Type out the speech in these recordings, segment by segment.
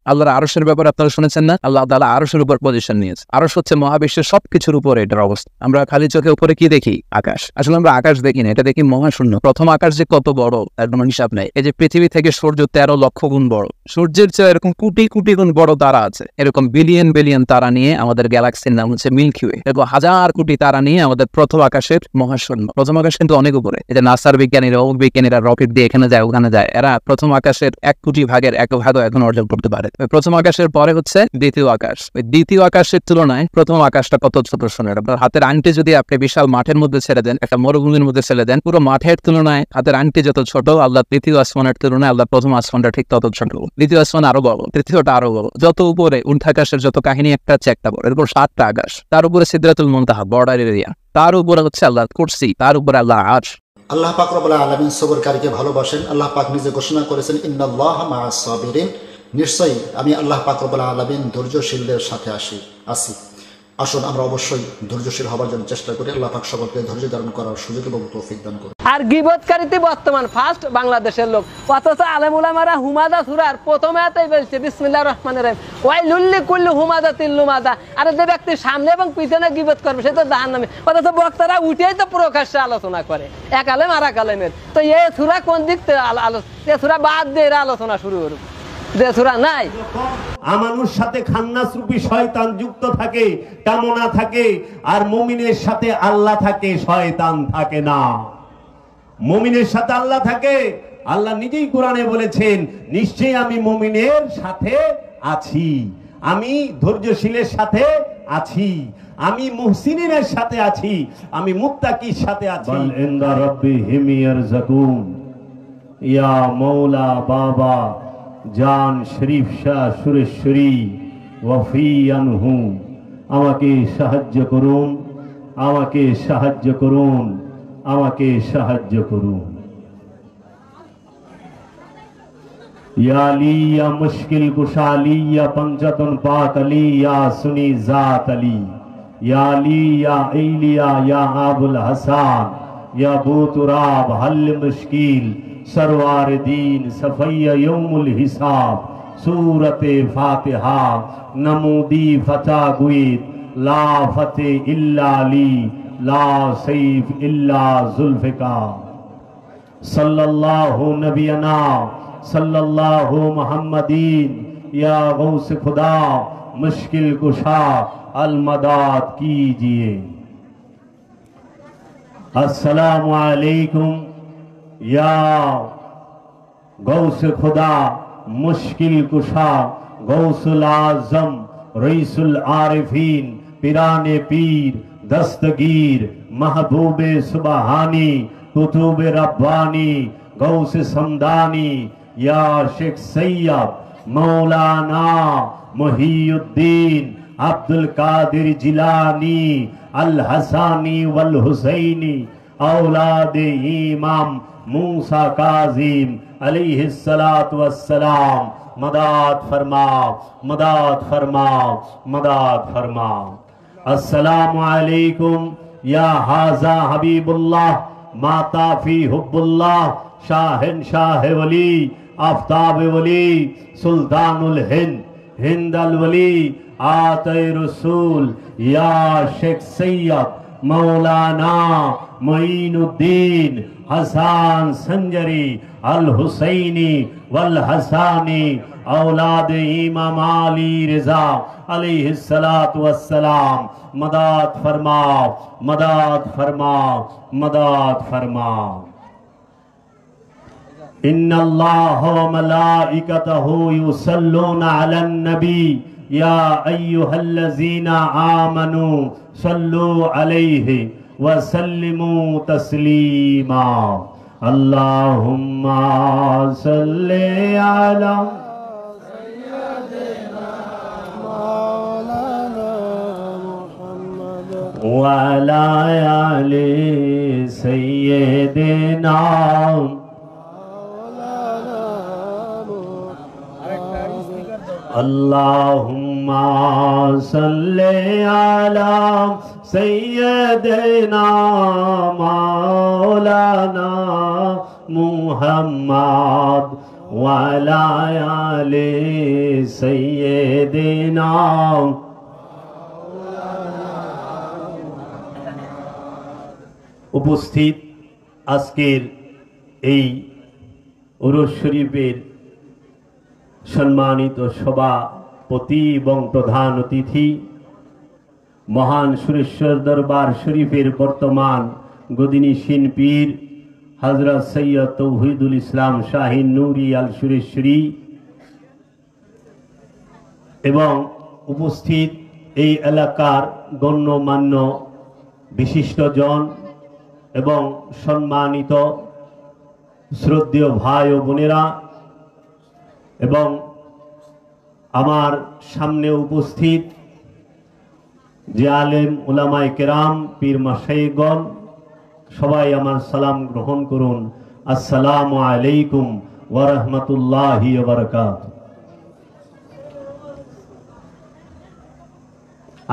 আল্লাহর আরশের ব্যাপারে আপনারা শুনেছেন না? আল্লাহ তাআলা আরশের উপর পজিশন নিয়েছে। আরশ হচ্ছে মহাবিশ্বের সবকিছুর উপরে এটার অবস্থা। আমরা খালি চোখে উপরে কি দেখি? আকাশ। আসলে আমরা আকাশ দেখি না, এটা দেখি মহাশূন্য। প্রথম আকাশ যে কত বড় তার কোনো হিসাব নাই। এই যে পৃথিবী থেকে সূর্য 13 লক্ষ গুণ বড়, সূর্যের চেয়ে এরকম কোটি কোটি গুণ বড় তারা আছে। এরকম বিলিয়ন বিলিয়ন তারা নিয়ে আমাদের গ্যালাক্সির নাম হচ্ছে মিল্কি ওয়ে। এরকম হাজার কোটি তারা নিয়ে আমাদের প্রথম আকাশের মহাশূন্য। প্রথম আকাশ কিন্তু অনেক উপরে। এটা নাসার বিজ্ঞানীরা, অমুক বিজ্ঞানীরা রকেট দিয়ে এখানে যায় ওখানে যায়, এরা প্রথম আকাশের 1 কোটি ভাগের 1 ভাগও এখন অর্জন করতে পারে। প্রথম আকাশের পরে হচ্ছে দ্বিতীয় আকাশ। ওই দ্বিতীয় আকাশের তুলনায় প্রথম আকাশটা কত ছোট শোনেন। আপনার হাতের আংটি যদি আপনি বিশাল মাঠের মধ্যে ছেড়ে দেন, একটা মরুভূমির মধ্যে ছেড়ে দেন, পুরো মাঠের তুলনায় হাতের আংটি যত ছোট, আল্লাহ দ্বিতীয় আসমানের তুলনায় আল্লাহ প্রথম আসমানটা ঠিক তত ছোট। দ্বিতীয় আসমান আরো বড়, তৃতীয়টা আরো বড়। যত উপরে উর্ধ্বাকাশের যত কাহিনী একটা হচ্ছে একটা বড়। এরপর 7টা আকাশ, তার উপরে সিদরাতুল মুনতাহা বর্ডার এরিয়া, তার উপরে হচ্ছে আল্লাহ কুরসি, তার উপরে আল্লাহ আরশ। আল্লাহ পাক রব্বুল আলামিন সবরকারীকে ভালোবাসেন। আল্লাহ পাক নিজে ঘোষণা করেছেন, ইন্নাল্লাহা মাআস সাবিরিন, নিশ্চয়ই আমি আল্লাহ পাক রব্বুল আলামিন ধৈর্যশীলদের সাথে আছি। আসুন আমরা অবশ্যই ধৈর্যশীল হবার জন্য চেষ্টা করি। আল্লাহ পাক সকলকে ধৈর্য ধারণ করার সুযোগ এবং তৌফিক দান করুন। আর গীবতকারীতে বর্তমান ফার্স্ট বাংলাদেশের লোক, অথচ আলেম উলামারা হুমাদা সূরার প্রথম আয়াতেই বলছে বিসমিল্লাহির রহমানির রহিম ওয়াইলুল লিকুল্লি হুমাদাতিল লুমাদা। আর যে ব্যক্তি সামনে এবং পিছনে গীবত করবে সে তো জাহান্নামী। অথচ বক্তারা উঠেই তো প্রকাশ্যে আলোচনা করে, এক আলেম আর এক আলেমের। তো এই সূরা কোন দিক থেকে এই সূরা বাদ দিয়ে এরা আলোচনা শুরু করুক, যে সূরা নাই। আমানুর সাথে খান্নাস রূপী শয়তান যুক্ত থাকে, কামনা থাকে, আর মুমিনের সাথে আল্লাহ থাকে, শয়তান থাকে না। মুমিনের সাথে আল্লাহ থাকে। আল্লাহ নিজেই কোরআনে বলেছেন, নিশ্চয়ই আমি মুমিনের সাথে আছি, আমি ধৈর্যশীলের সাথে আছি, আমি মুহসিনের সাথে আছি, আমি মুত্তাকির সাথে আছি। বাল ইনদা রাব্বিহিম ইয়ারযাকুন। ইয়া মাওলা বাবা জান শরীফ শাহ সুরেশ্বরী ওয়াফি আনহু, আমাকে সাহায্য করুন, আমাকে সাহায্য করুন, আমাকে সাহায্য করুন। ইয়া আলী ইয়া মুশকিল কুশা আলী ইয়া পঞ্জাতন পাক আলী ইয়া সুনি জাত আলী, ইয়া আলী ইয়া ইলিয়া ইয়া আবুল হাসান ইয়া বুতুরাব হল মুশকিল सरवार दीन सफैया यौमुल हिसाब सूरत फातिहा नमूदी फता गुईद ला फते इल्ला अली ला सैफ इल्ला जुल्फिकार सल्लल्लाहु नबियना सल्लल्लाहु मुहम्मदीन या गौस खुदा मुश्किल कुशा अल मदाद कीजिए। अस्सलामु अलैकुम या गौस खुदा मुश्किल कुशा गौसुल आजम रईसुल आरिफीन पिराने पीर दस्तगीर महबूबे सुबहानी कुतुबे रब्बानी गौस समदानी या शेख सैयद मौलाना मुहियुद्दीन अब्दुल कादिर जिलानी अल हसानी वल हुसैनी औलाद इमाम मूसा काजिम अलैहिस्सलातु वस्सलाम मदाद फरमाओ, मदाद फरमाओ, मदाद फरमाओ। अस्सलामु अलैकुम या हाजा हबीबुल्लाह माता फी हुब्बुल्लाह शाहिन शाह वली आफ्ताब वली सुल्तानुल हिंद हिंदल वली आते रसूल या शेख सैयद मौलाना मोइनुद्दीन हसान संजरी अल हुसैनी वल हसानी औलाद इमाम अली रजा अलैहिस्सलातु वस्सलाम मदाद फरमाओ, मदाद फरमाओ, मदाद फरमाओ। इन्नल्लाह व मलाइकतहु युसल्लूना अलन नबी या अय्युहल्लज़ीना आमनू सल्लू अलैहि वसल्लिमू तस्लीमा। अल्लाहुम्मा सल्ली अला मौलाना मुहम्मद व अला आलि सय्यिदिना मौलाना मुहम्मद। अल्लाहुम्मा सल्ली अला सय्यिदिना मौलाना मुहम्मद ওয়ালা আলে সাইয়্যিদিনা। উপস্থিত আজকের এই উরুস শরীফের সম্মানিত সভাপতি এবং প্রধান অতিথি, মহান সুরেশ্বর দরবার শরীফের বর্তমান গদিনীশীন পীর হযরত সৈয়দ তৌহিদুল ইসলাম শাহীন নূরি আল সুরেশ্বরী এবং উপস্থিত এই এলাকার গণ্যমান্য বিশিষ্টজন এবং সম্মানিত শ্রদ্ধেয় ভাই ও বোনেরা এবং আমার সামনে উপস্থিত যে আলেম উলামায়ে কেরাম, পীর মাশায়েখগণ, সবাই আমার সালাম গ্রহণ করুন। আসসালামু আলাইকুম ওয়া রাহমাতুল্লাহি ওয়া বারাকাতুহু।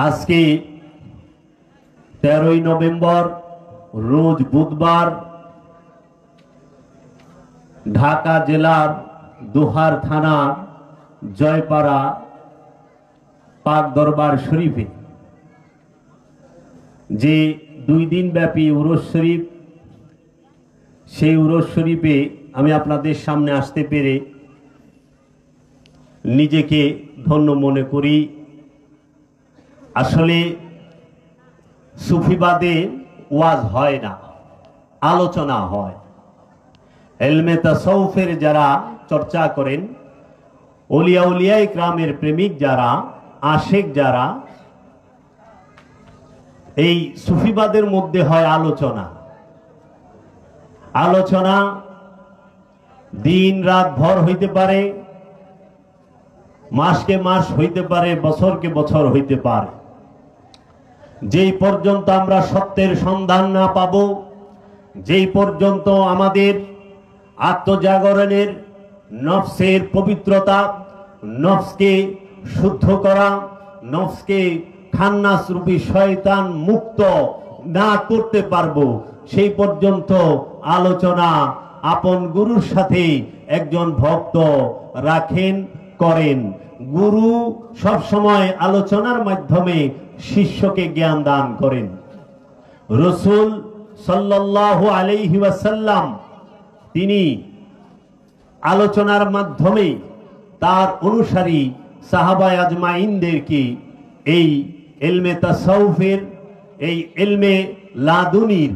আজকে 13ই নভেম্বর রোজ বুধবার ঢাকা জেলার দোহার থানা জয়পাড়া পাক দরবার শরীফে যে 2 দিন ব্যাপী উরুস শরীফ, সেই উরুস শরীফে আমি আপনাদের সামনে আসতে পেরে নিজেকে ধন্য মনে করি। আসলে সুফিবাদে ওয়াজ হয় না, আলোচনা হয়। ইলমে তাসাউফের যারা চর্চা করেন, ওলিয়া উলিয়ায়ে কিরামের প্রেমিক যারা, আশেক যারা, এই সুফিবাদের মধ্যে হয় আলোচনা। আলোচনা দিন রাত ভর হইতে পারে, মাসকে মাস হইতে পারে, বছরকে বছর হইতে পারে। যেই পর্যন্ত আমরা সত্যের সন্ধান না পাব, যেই পর্যন্ত আমাদের আত্মজাগরণের, নফসের পবিত্রতা, নফসকে শুদ্ধ করা, নফসকে খান্নাস রূপী শয়তান মুক্ত না করতে পারবো, সেই পর্যন্ত আলোচনা আপন গুরুর সাথে একজন ভক্ত রাখেন, করেন। গুরু সব সময় আলোচনার মাধ্যমে শিষ্যকে জ্ঞান দান করেন। রাসূল সাল্লাল্লাহু আলাইহি ওয়াসাল্লাম তিনি আলোচনার মাধ্যমে তার অনুসারী সাহাবায়ে আজমাইনদেরকে এই ইলমে তাসাউফের, এই ইলমে লাদুনির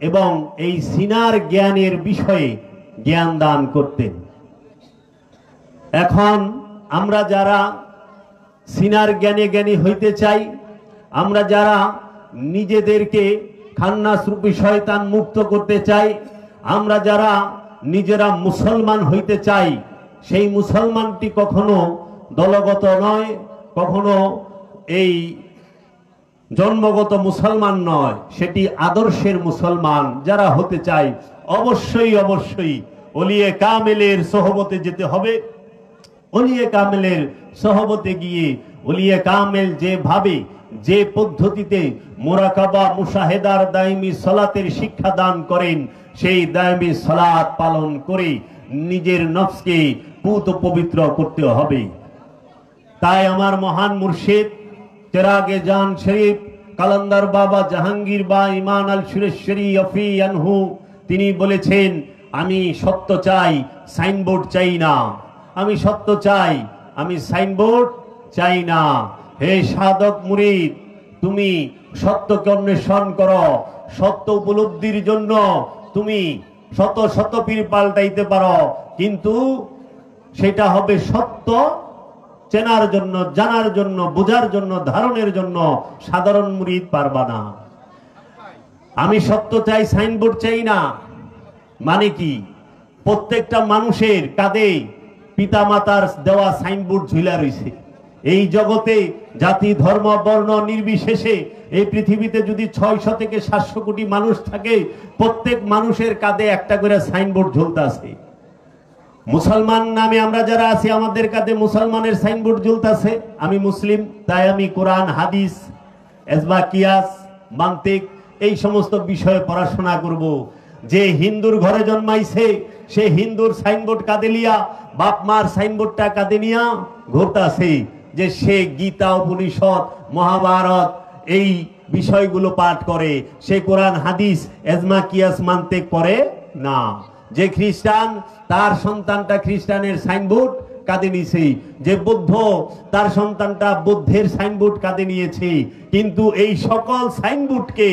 এবং এই সিনার জ্ঞানের বিষয়ে জ্ঞান দান করতেন। এখন আমরা যারা সিনার জ্ঞানে জ্ঞানী হইতে চাই, আমরা যারা নিজেদেরকে খান্নাস রূপী শয়তান মুক্ত করতে চাই, আমরা যারা নিজেরা মুসলমান হইতে চাই, সেই মুসলমানটি কখনো দলগত নয়, কখনো এই জন্মগত মুসলমান নয়, সেটি আদর্শের মুসলমান যারা হতে চাই, অবশ্যই অবশ্যই ওলিয়ে কামেলের সোহবতে যেতে হবে। ওলিয়ে কামেলের সোহবতে গিয়ে ওলিয়ে কামেল যেভাবে, যে পদ্ধতিতে মুরাকাবা, মুশাহেদার, দায়মি সালাতের শিক্ষা দান করেন, সেই দায়মি সালাত পালন করে নিজের নফসকে পুত পবিত্র করতে হবে। তাই আমার মহান মুর্শিদ চেরাগে জান শরীফ কালান্দার বাবা জাহাঙ্গীর বা ইমান আল সুরেশ্বরী অফি আনহু তিনি বলেছেন, আমি সত্য চাই, সাইনবোর্ড চাই না। আমি সত্য চাই, আমি সাইনবোর্ড চাই না। হে সাধক মুরিদ, তুমি সত্যকে অন্বেষণ করো। সত্য উপলব্ধির জন্য তুমি শত শত পীর পাল্টাইতে পারো, কিন্তু সেটা হবে সত্য চেনার জন্য, জানার জন্য, বোঝার জন্য, ধারণের জন্য। সাধারণ মুরিদ পারবা না। আমি সত্য চাই, সাইনবোর্ড চাই না মানে কি? প্রত্যেকটা মানুষের কাঁধে পিতামাতার দেওয়া সাইনবোর্ড ঝুলা রয়েছে। এই জগতে জাতি, ধর্ম, বর্ণ নির্বিশেষে এই পৃথিবীতে যদি 600 থেকে 700 কোটি মানুষ থাকে, প্রত্যেক মানুষের কাঁধে একটা করে সাইনবোর্ড ঝুলতাছে। মুসলমান নামে আমরা যারা আছি, আমাদের কাঁধে মুসলমানের সাইনবোর্ড ঝুলতাছে। আমি মুসলিম, তাই আমি কোরআন, হাদিস, এজমা, কিয়াস, মান্তিক এই সমস্ত বিষয়ে পড়াশোনা করব। যে হিন্দুর ঘরে জন্মাইছে সে হিন্দুর সাইনবোর্ড কাঁধে লিয়া, বাপ মার সাইনবোর্ডটা কাঁধে নিয়া ঘুরতাছে, যে সে গীতা উপনিষদ মহাভারত এই বিষয়গুলো পাঠ করে, সে কোরআন হাদিস এজমা কিয়াস মানতে করে না। যে খ্রিস্টান তার সন্তানটা খ্রিস্টানের সাইনবোর্ড কাঁধে নিয়েছে, যে বৌদ্ধ তার সন্তানটা বৌদ্ধের সাইনবোর্ড কাঁধে নিয়েছে। কিন্তু এই সকল সাইনবোর্ডকে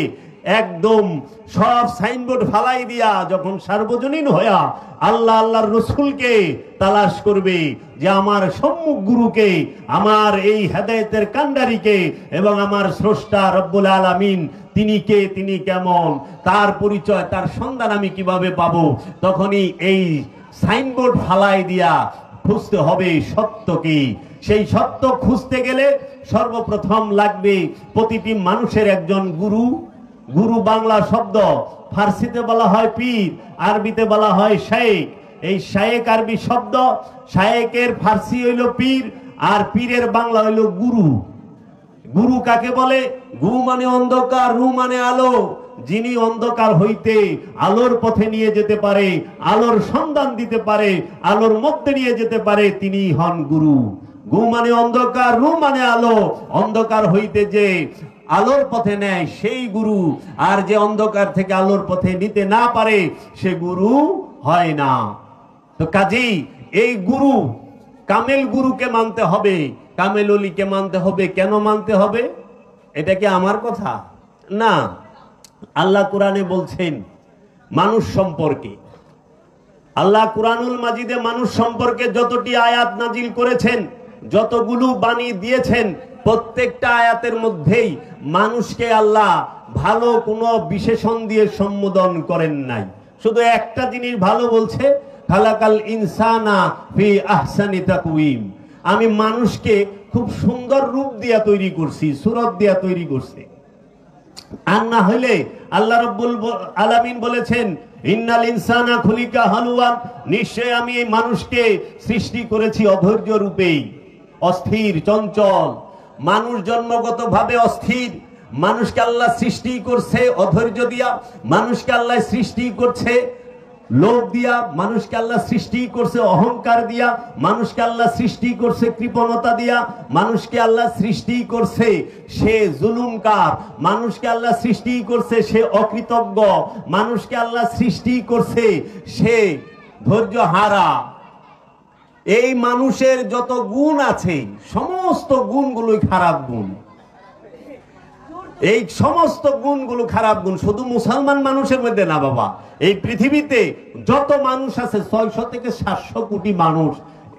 একদম সব সাইনবোর্ড ফালাই দিয়া যখন সার্বজনীন হইয়া আল্লাহ আল্লাহর রসুলকে তালাশ করবে, যে আমার সম্মুখ গুরুকে, আমার এই হেদায়েতের কান্ডারিকে এবং আমার স্রষ্টা রব্বুল আলামিন তিনি কে, তিনি কেমন, তার পরিচয় তার সন্ধান আমি কিভাবে পাবো, তখনই এই সাইনবোর্ড ফালাই দিয়া খুঁজতে হবে সত্যকে। সেই সত্য খুঁজতে গেলে সর্বপ্রথম লাগবে প্রতিটি মানুষের একজন গুরু। গুরু বাংলা শব্দ, ফার্সিতে বলা হয় পীর, আরবিতে বলা হয় শায়েক। এই শায়েক আরবি শব্দ, শায়েকের ফার্সি হইল পীর, আর পীরের বাংলা হইল গুরু। গুরু কাকে বলে? গু মানে অন্ধকার, রু মানে আলো। যিনি অন্ধকার হইতে আলোর পথে নিয়ে যেতে পারে, আলোর সন্ধান দিতে পারে, আলোর মধ্যে নিয়ে যেতে পারে, তিনি হন গুরু। গু মানে অন্ধকার, রু মানে আলো। অন্ধকার হইতে যে আলোর পথে নেয় সেই গুরু, আর যে অন্ধকার থেকে আলোর পথে নিতে না পারে সে গুরু হয় না। তো কাজেই এই গুরু, কামেল গুরুকে মানতে হবে, কামেল অলিকে মানতে হবে। কেন মানতে হবে? এটা কি আমার কথা না, আল্লাহ কোরআনে বলছেন মানুষ সম্পর্কে। আল্লাহ কুরআনুল মাজিদে মানুষ সম্পর্কে যতটি আয়াত নাজিল করেছেন, যতগুলো বাণী দিয়েছেন, প্রত্যেকটা আয়াতের মধ্যেই মানুষকে আল্লাহ ভালো কোনো বিশেষণ দিয়ে সম্বোধন করেন নাই। শুধু একটা জিনিস ভালো বলছে, খালাকাল ইনসানা ফি আহসানি তাকওয়িম। আমি মানুষকে খুব সুন্দর রূপ দিয়া তৈরি করছি, সূরত দিয়া তৈরি করছি। আর না হইলে আল্লাহ রাব্বুল আলামিন বলেছেন ইন্নাল ইনসানা খুলিকা হালুয়ান, নিশ্চয় আমি এই মানুষকে সৃষ্টি করেছি অধৈর্য রূপেই, অস্থির চঞ্চল। মানুষ জন্মগতভাবে অস্থির। মানুষকে আল্লাহ সৃষ্টি করছে অধৈর্য দিয়া, মানুষকে আল্লাহ সৃষ্টি করছে লোভ দিয়া, মানুষকে আল্লাহ সৃষ্টি করছে অহংকার দিয়া, মানুষকে আল্লাহ সৃষ্টি করছে কৃপণতা দিয়া, মানুষকে আল্লাহ সৃষ্টি করছে সে জুলুমকার, মানুষকে আল্লাহ সৃষ্টি করছে সে অকৃতজ্ঞ, মানুষকে আল্লাহ সৃষ্টি করছে সে ধৈর্য হারা। এই মানুষের যত গুণ আছে সমস্ত গুণগুলোই খারাপ গুণ। এই সমস্ত গুণগুলো খারাপ গুণ। শুধু মুসলমান মানুষের মধ্যে না বাবা, এই পৃথিবীতে যত মানুষ আছে 600 থেকে 700 কোটি মানুষ,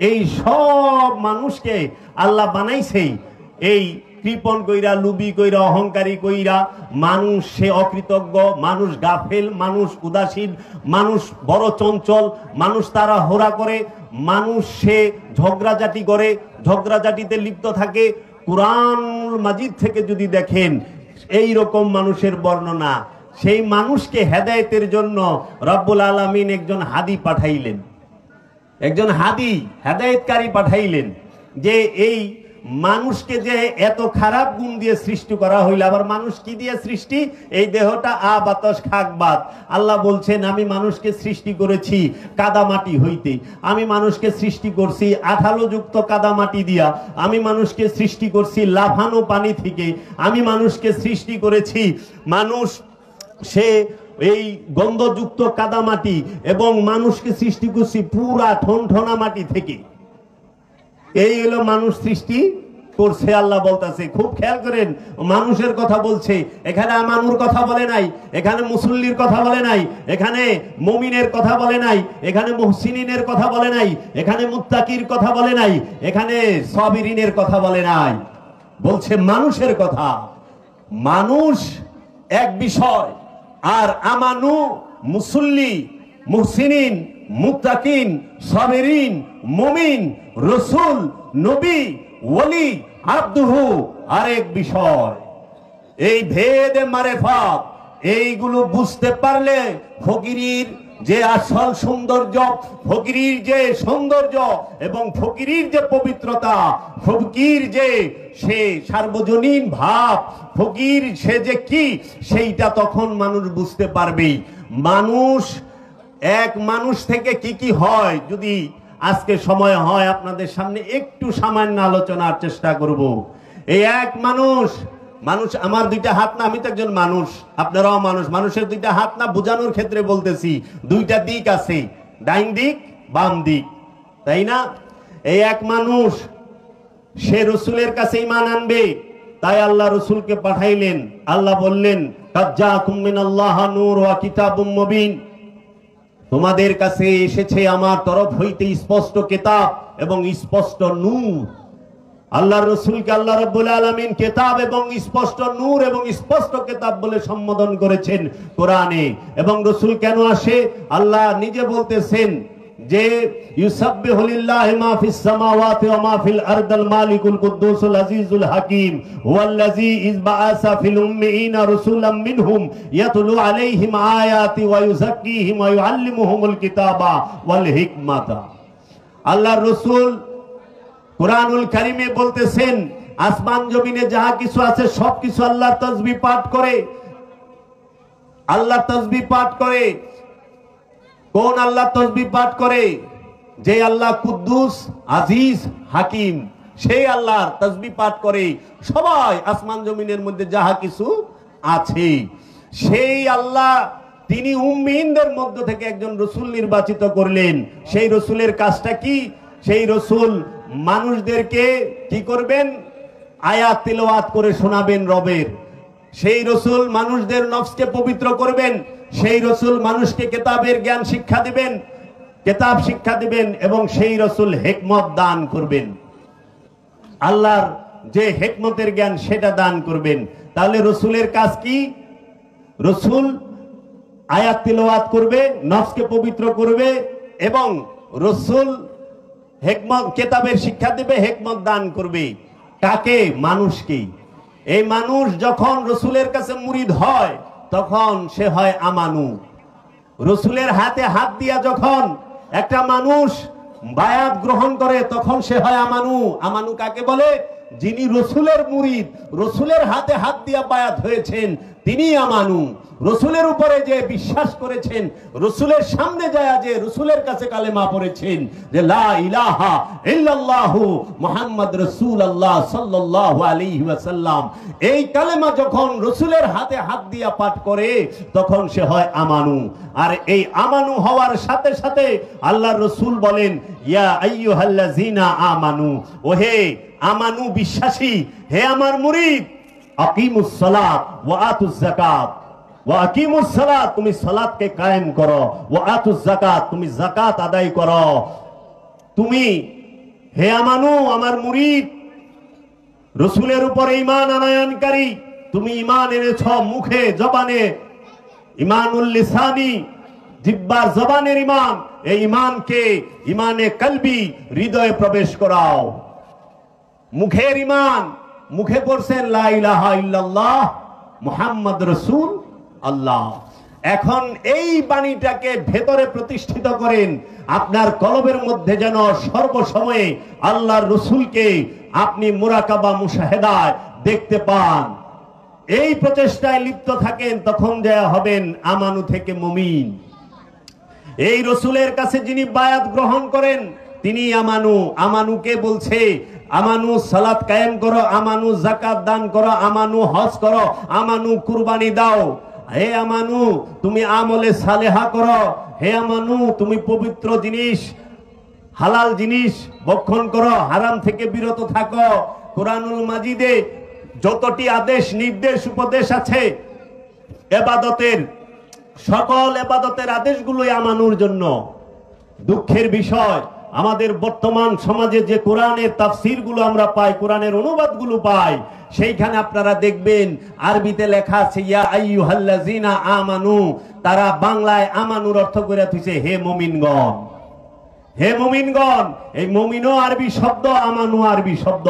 এই সব মানুষকে আল্লাহ বানাইছেই এই কৃপণ কইরা, লুবি কইরা, অহংকারী কইরা। মানুষ সে অকৃতজ্ঞ, মানুষ গাফেল, মানুষ উদাসীন, মানুষ বড় চঞ্চল, মানুষ তারা হোরা করে, মানুষ সে ঝগড়াঝাটি করে, ঝগড়াঝাটিতে লিপ্ত থাকে। কুরআন মাজিদ থেকে যদি দেখেন এই রকম মানুষের বর্ণনা, সেই মানুষকে হেদায়েতের জন্য রব্বুল আলামিন একজন হাদি পাঠাইলেন, একজন হাদি হেদায়েতকারী পাঠাইলেন। যে এই মানুষকে যে এত খারাপ গুণ দিয়ে সৃষ্টি করা হইল, আবার মানুষ কি দিয়ে সৃষ্টি? এই দেহটা বাতাস খাক বাত। আল্লাহ বলছেন আমি মানুষকে সৃষ্টি করেছি কাদামাটি হইতে, আমি মানুষকে সৃষ্টি করছি আঠালোযুক্ত কাদামাটি দিয়া, আমি মানুষকে সৃষ্টি করছি লাফানো পানি থেকে, আমি মানুষকে সৃষ্টি করেছি মানুষ সে এই গন্ধযুক্ত কাদামাটি, এবং মানুষকে সৃষ্টি করছি পুরা ঠনঠনা মাটি থেকে। এই হলো মানুষ সৃষ্টি করছে। আল্লাহ বলতেছে, খুব খেয়াল করেন, মানুষের কথা বলছে এখানে, আমানুর কথা বলে নাই, এখানে মুসল্লির কথা বলে নাই, এখানে মুমিনের কথা বলে নাই, এখানে মুহসিনিনের কথা বলে নাই, এখানে মুত্তাকির কথা বলে নাই, এখানে সাবিরিনের কথা বলে নাই, বলছে মানুষের কথা। মানুষ এক বিষয়, আর আমানু মুসল্লি, মুহসিনিন, মুত্তাকিন, সাবিরিন, মুমিন, রসুল, নবী, ওলি, আব্দুহু আরেক বিষয়। এই ভেদ মারেফাত এইগুলো বুঝতে পারলে ফকিরির যে আসল সৌন্দর্য, ফকিরের যে সৌন্দর্য এবং ফকিরের যে পবিত্রতা, ফকির যে সে সার্বজনীন ভাব, ফকির সে যে কি, সেইটা তখন মানুষ বুঝতে পারবে। মানুষ এক মানুষ থেকে কি কি হয়, যদি আজকে সময় হয় আপনাদের সামনে একটু সামান্য আলোচনার চেষ্টা করব। এই এক মানুষ, আমার দুইটা হাত না, আমি তো একজন মানুষ, আপনারাও মানুষ, মানুষের দুইটা হাত না, বোঝানোর ক্ষেত্রে বলতেছি, দুইটা দিক আছে, ডাইন দিক বাম দিক, তাই না? এই এক মানুষ, সে রসুলের কাছে ঈমান আনবে, তাই আল্লাহ রসুলকে পাঠাইলেন। আল্লাহ বললেন, কাদ জাআকুম মিনাল্লাহি নূর ওয়া কিতাবুম মুবিন, তোমাদের কাছে এসেছে আমার তরফ হইতে স্পষ্ট কিতাব এবং স্পষ্ট নূর। আল্লাহ রসুলকে আল্লাহ রাব্বুল আলামিন কিতাব এবং স্পষ্ট নূর এবং স্পষ্ট কিতাব বলে সম্বোধন করেছেন কোরআনে। এবং রসুল কেন আসে, আল্লাহ নিজে বলতেছেন যে ইউসাব্বিহু লিল্লাহি মা ফিস সামাওয়াতি ওয়া মা ফিল আরদিল মালিকুল কুদ্দুসুল আজিজুল হাকীম হুয়াল্লাযী ইযবাআসা ফিল উম্মিয়িনা রাসূলাম মিনহুম ইয়াতলু আলাইহিম আয়াতি ওয়া ইউযাক্কিহিম ওয়া ইউআল্লিমুহুমুল কিতাবা ওয়াল হিকমাতা। আল্লাহর রাসূল কুরআনুল কারীমে বলতেছেন, আসমান জমিনে যাহা কিছু আছে সবকিছু আল্লাহর তাসবিহ পাঠ করে, আল্লাহর তাসবিহ পাঠ করে। কোন আল্লাহ তাসবিহ পাঠ করে? যে আল্লাহ কুদ্দুস, আজিজ, হাকিম, সেই আল্লাহর তাসবিহ পাঠ করে সবাই। আসমান জমিনের মধ্যে যাহা কিছু আছে সেই আল্লাহ, তিনি উম্মিনদের মধ্য থেকে একজন রসুল নির্বাচিত করলেন। সেই রসুলের কাজটা কি? সেই রসুল মানুষদেরকে কি করবেন? আয়াত তিলাওয়াত করে শোনাবেন রবের। সেই রসুল মানুষদের নফসকে পবিত্র করবেন। সেই রসুল মানুষকে কিতাবের জ্ঞান শিক্ষা দিবেন, কিতাব শিক্ষা দিবেন, এবং সেই রসুল হিকমত দান করবেন, আল্লাহর যে হিকমতের জ্ঞান সেটা দান করবেন। তাহলে রসুলের কাজ কি? রসুল আয়াত তিলাওয়াত করবে, নফসকে পবিত্র করবে, এবং রসুল হিকমত কিতাবের শিক্ষা দিবে, হিকমত দান করবে। কাকে? মানুষকে। এই মানুষ যখন রসুলের কাছে মুরিদ হয় তখন সে হয় আমানু। রসুলের হাতে হাত দিয়া যখন একটা মানুষ বায়াত গ্রহণ করে তখন সে হয় আমানু। আমানু কাকে বলে? যিনি রসুলের মুরিদ, রসুলের হাতে হাত দিয়া বায়াত হয়েছেন, তিনি আমানু। রসুলের উপরে যে বিশ্বাস করেছেন, রসুলের সামনে যায় যে রসুলের কাছে কালেমা পড়েছেন যে লা ইলাহা ইল্লাল্লাহু মুহাম্মদ রাসূলুল্লাহ সাল্লাল্লাহু আলাইহি ওয়াসাল্লাম, এই কালেমা যখন রসুলের হাতে হাত দিয়া পাঠ করে তখন সে হয় আমানু। আর এই আমানু হওয়ার সাথে সাথে আল্লাহর রসুল বলেন, ইয়া আইয়ুহাল্লাযিনা আমানু, ওহে আমানু বিশ্বাসী, হে আমার মুরিদ, আকিমুস সালাত ওয়া আতুজ যাকাত, ওয়া আকিমুস সালাত, তুমি সালাতকে কায়েম করো, ওয়া আতুজ যাকাত, তুমি যাকাত আদায় করো। তুমি হে আমানু, আমার মুরিদ, রসুলের উপরে ঈমান আনয়নকারী, তুমি ঈমান এনেছ মুখে জবানে, ঈমানুল লিসানি, জিহ্বার জবানের ঈমান, এই ঈমানকে ঈমানে কলবি, হৃদয়ে প্রবেশ করাও। মুখের ঈমান, মুখে পড়ছেন লা ইলাহা ইল্লাল্লাহ মুহাম্মদ রাসূল আল্লাহ। এখন এই বাণীটাকে ভেতরে প্রতিষ্ঠিত করেন, আপনার কলবের মধ্যে যেন সর্বসময়ে আল্লাহর রসুলকে আপনি মুরাকাবা মুশাহেদায় দেখতে পান। এই প্রচেষ্টায় লিপ্ত থাকেন, তখন যা হবেন আমানু থেকে মুমিন। এই রসুলের কাছে যিনি বায়াত গ্রহণ করেন তিনি আমানু। আমানুকে বলছে, আমানু সালাত কায়েম করো, আমানু যাকাত দান করো, আমানু হজ করো, আমানু কুরবানি দাও। হে আমানু, তুমি আমলে সালেহা করো। হে আমানু, তুমি পবিত্র জিনিস, হালাল জিনিস ভক্ষণ করো, হারাম থেকে বিরত থাকো। কোরআনুল মাজিদে যতটি আদেশ, নির্দেশ, উপদেশ আছে ইবাদতের, সকল ইবাদতের আদেশগুলোই আমানুর জন্য। দুঃখের বিষয়, আমাদের বর্তমান সমাজে যে কোরআনের তাফসীরগুলো আমরা পাই, কোরআনের অনুবাদগুলো পাই, সেইখানে আপনারা দেখবেন আরবিতে লেখা আছে ইয়া আইয়ুহাল্লাযিনা আমানু, তারা বাংলায় আমানুর অর্থ করে দিয়েছে হে মুমিনগণ। হে মুমিনগণ, এই মুমিনও আরবি শব্দ, আমানু আরবি শব্দ।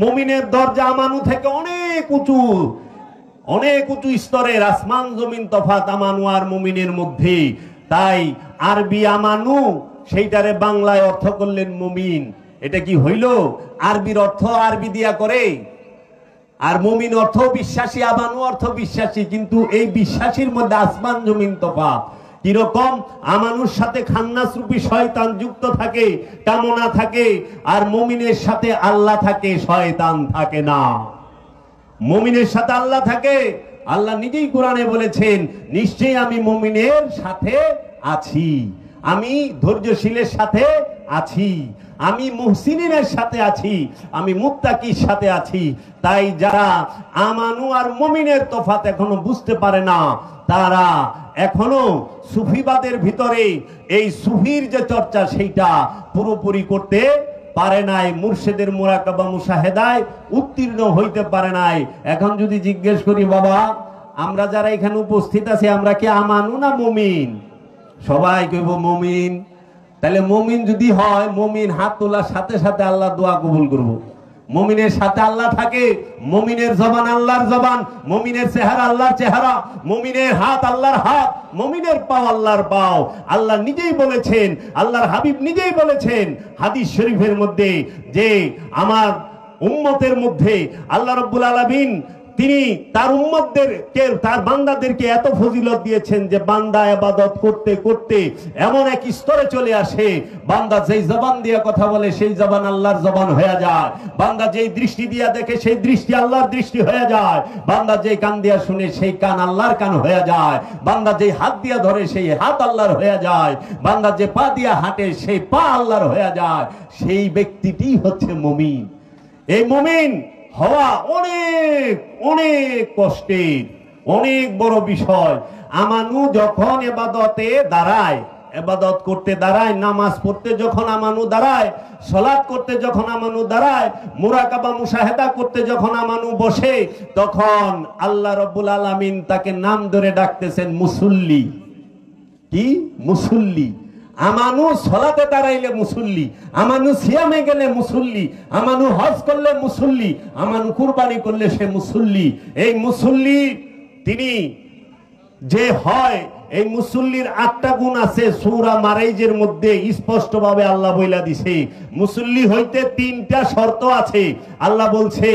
মুমিনের দরজা আমানু থেকে অনেক উঁচু, অনেক উঁচু স্তরের, আসমান জমিন তফাত আমানু আর মুমিনের মধ্যে। তাই আরবি আমানু সেইটারে বাংলায় অর্থ করলেন মুমিন। এটা কি হইল? আরবির অর্থ আরবি দিয়া করে, আর মুমিন অর্থ বিশ্বাসী, আমানু অর্থ বিশ্বাসী, কিন্তু এই বিশ্বাসীর মধ্যে আসমান জমিন তফাৎ। কিরকম? আমানুর সাথে খান্নাস রূপী শয়তান যুক্ত থাকে, কামনা থাকে, আর মুমিনের সাথে আল্লাহ থাকে, শয়তান থাকে না। মুমিনের সাথে আল্লাহ থাকে। আল্লাহ নিজেই কোরআনে বলেছেন, নিশ্চয়ই আমি মুমিনের সাথে আছি, আমি ধৈর্যশীলের সাথে আছি, আমি মুহসিনের সাথে আছি, আমি মুত্তাকির সাথে আছি। তাই যারা আমানু আর মুমিনের তফাৎ এখনো বুঝতে পারে না, তারা এখনো সুফিবাদের ভিতরে এই সুফির যে চর্চা সেইটা পুরোপুরি করতে পারে নাই, মুর্শিদের মুরাকাবা মুশাহেদায় উত্তীর্ণ হইতে পারে নাই। এখন যদি জিজ্ঞেস করি, বাবা আমরা যারা এখানে উপস্থিত আছি আমরা কি আমানু না মুমিন? সবাই কইব মুমিন। তাহলে মুমিন যদি হয়, মুমিন হাত তোলার সাথে সাথে আল্লাহ দোয়া কবুল করব। মুমিনের সাথে আল্লাহ থাকে, মুমিনের জবান আল্লাহর জবান, মুমিনের চেহারা আল্লাহর চেহারা, মুমিনের হাত আল্লাহর হাত, মুমিনের পাও আল্লাহর পাও। আল্লাহ নিজেই বলেছেন, আল্লাহর হাবিব নিজেই বলেছেন হাদিস শরীফের মধ্যে যে আমার উম্মতের মধ্যে আল্লাহ রাব্বুল আলামিন তিনি তার উম্মতদেরকে, তার বান্দাদেরকে এত ফজিলত দিয়েছেন যে বান্দা ইবাদত করতে করতে এমন এক স্তরে চলে আসে, বান্দা যেই জবান দিয়ে কথা বলে সেই জবান আল্লাহর জবান হয়ে যায়, বান্দা যেই দৃষ্টি দিয়ে দেখে সেই দৃষ্টি আল্লাহর দৃষ্টি হয়ে যায়, বান্দা যেই কান দিয়ে শুনে সেই কান আল্লাহর কান হয়ে যায়, বান্দা যেই হাত দিয়ে ধরে সেই হাত আল্লাহর হয়ে যায়, বান্দা যে পা দিয়ে হাঁটে সেই পা আল্লাহর হয়ে যায়। সেই ব্যক্তিটি হচ্ছে মুমিন। এই মুমিন হওয়া অনেক অনেক কষ্টের, অনেক বড় বিষয়। আমানু যখন ইবাদতে দাঁড়ায়, ইবাদত করতে দাঁড়ায়, নামাজ পড়তে যখন আমানু দাঁড়ায়, সালাত করতে যখন আমানু দাঁড়ায়, মুরাকাবা মুশাহেদা করতে যখন আমানু বসে, তখন আল্লাহ রাব্বুল আলামিন তাকে নাম ধরে ডাকতেছেন মুসল্লি। কি? মুসল্লি। আমানু সালাতে দাঁড়াইলে মুসল্লি, আমানু সিয়ামে গেলে মুসল্লি, আমানু হজ করলে মুসল্লি, আমানু কুরবানি করলে সে মুসল্লি। এই মুসল্লি তিনি যে হয়, এই মুসল্লির 8টা গুণ আছে সূরা মারাইজের মধ্যে স্পষ্টভাবে আল্লাহ বইলা দিছে। মুসল্লি হইতে 3টা শর্ত আছে। আল্লাহ বলছে,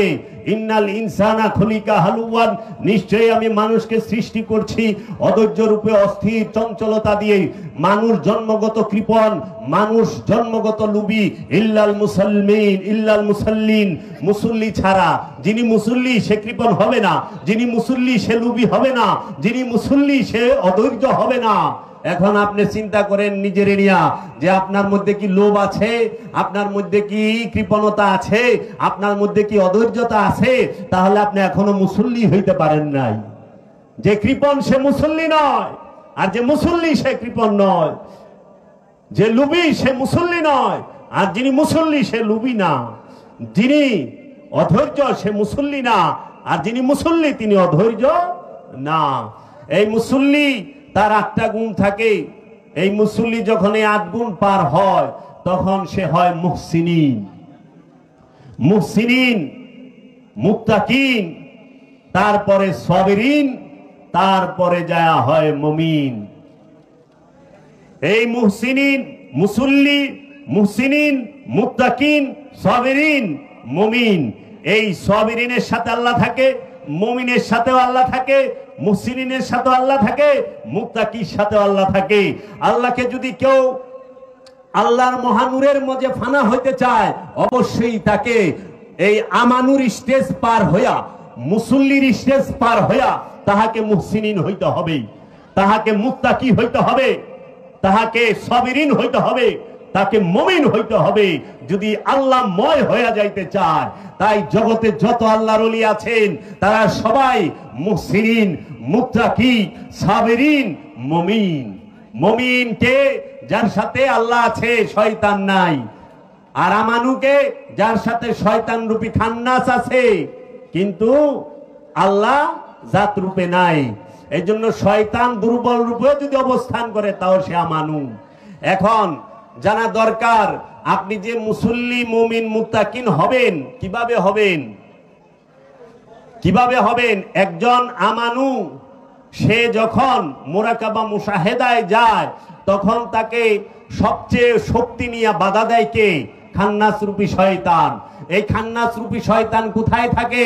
ইন্নাল ইনসানা খুলিকা হালুওয়ান, নিশ্চয়ই আমি মানুষকে সৃষ্টি করছি অধৈর্য রূপে, অস্থির চঞ্চলতা দিয়ে। মানুষ জন্মগত কৃপণ, মানুষ জন্মগত লুবি। ইল্লাল মুসাল্লিন, ইল্লাল মুসাল্লিন, মুসল্লি ছাড়া। যিনি মুসল্লি সে কৃপণ হবে না, যিনি মুসল্লি সে লুবি হবে না, যিনি মুসল্লি সে অধৈর্য হবে না। এখন আপনি চিন্তা করেন নিজের নিয়া যে আপনার মধ্যে কি লোভ আছে, আপনার মধ্যে কি কৃপণতা আছে, আপনার মধ্যে কি অধৈর্যতা আছে, তাহলে আপনি এখনো মুসল্লি হইতে পারেন নাই। যে কৃপণ সে মুসল্লি নয়, আর যে মুসল্লি সে কৃপণ নয়। যে লুবি সে মুসল্লি নয়, আর যিনি মুসল্লি সে লুবি না। যিনি অধৈর্য সে মুসল্লি না, আর যিনি মুসল্লি তিনি অধৈর্য না। এই মুসল্লি তার 8টা গুণ থাকে। এই মুসল্লি যখন এই 8 গুণ পার হয় তখন সে হয় মুহসিনিন। মুহসিনিন, মুত্তাকিন, তারপরে সাবিরিন, তারপরে যায় হয় মুমিন। এই মুহসিনিন, মুসল্লি, মুহসিনিন, মুত্তাকিন, সাবিরিন, মুমিন। এই সাবিরিনের সাথে আল্লাহ থাকে, মুমিনের সাথেও আল্লাহ থাকে, মুহসিনের সাথেও আল্লাহ থাকে, মুত্তাকির সাথেও আল্লাহ থাকে। আল্লাহকে যদি কেউ আল্লাহর মহানূরের মধ্যে ফানা হইতে চায়, অবশ্যই তাকে এই আমানুর স্টেজ পার হইয়া, মুসল্লির স্টেজ পার হইয়া তাহাকে মুহসিনিন হইতে হবে, তাহাকে মুত্তাকি হইতে হবে, তাহাকে সাবিরিন হইতে হবে, তাকে মুমিন হইতে হবে, যদি আল্লাহময় হয়ে যাইতে চায়। তাই জগতে যত আল্লাহর ওলি আছেন তারা সবাই মুহসিনিন, মুত্তাকি, সাবিরিন, মুমিন। মুমিন কে? যার সাথে আল্লাহ আছে, শয়তান নাই। আর আমানুকে? যার সাথে শয়তান রূপী খান্নাস আছে কিন্তু আল্লাহ জাত রূপে নাই। এই জন্য শয়তান দুর্বল রূপে যদি অবস্থান করে তাও সে আমানু। এখন জানা দরকার আপনি যে মুসল্লি, মুমিন, মুত্তাকিন হবেন, কিভাবে হবেন? কিভাবে হবেন? একজন আমানু সে যখন মুরাকাবা মুশাহেদায় যায় তখন তাকে সবচেয়ে শক্তি নিয়ে বাধা দেয় কে? খান্নাস রূপী শয়তান। এই খান্নাস রূপী শয়তান কোথায় থাকে?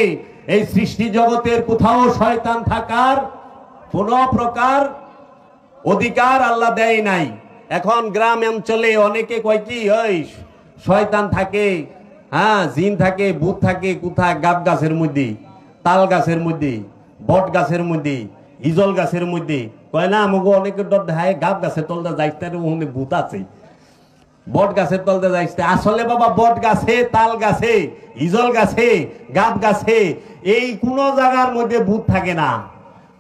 এই সৃষ্টি জগতের কোথাও শয়তান থাকার কোন প্রকার অধিকার আল্লাহ দেয় নাই। এখন গ্রাম অঞ্চলে অনেকে কয় কি ওই শয়তান থাকে, হ্যাঁ জিন থাকে, ভূত থাকে কোথায়? গাব গাছের মধ্যে, তাল গাছের মধ্যে, বট গাছের মধ্যে, ইজল গাছের মধ্যে। কয় না আমাকে অনেকে ডর দেখায় গাব গাছের তলটা যাইতে ওখানে ভূত আছে, বট গাছের তলতে যাইতে। আসলে বাবা বট গাছে, তাল গাছে, ইজল গাছে, গাব গাছে এই কোন জায়গার মধ্যে ভূত থাকে না,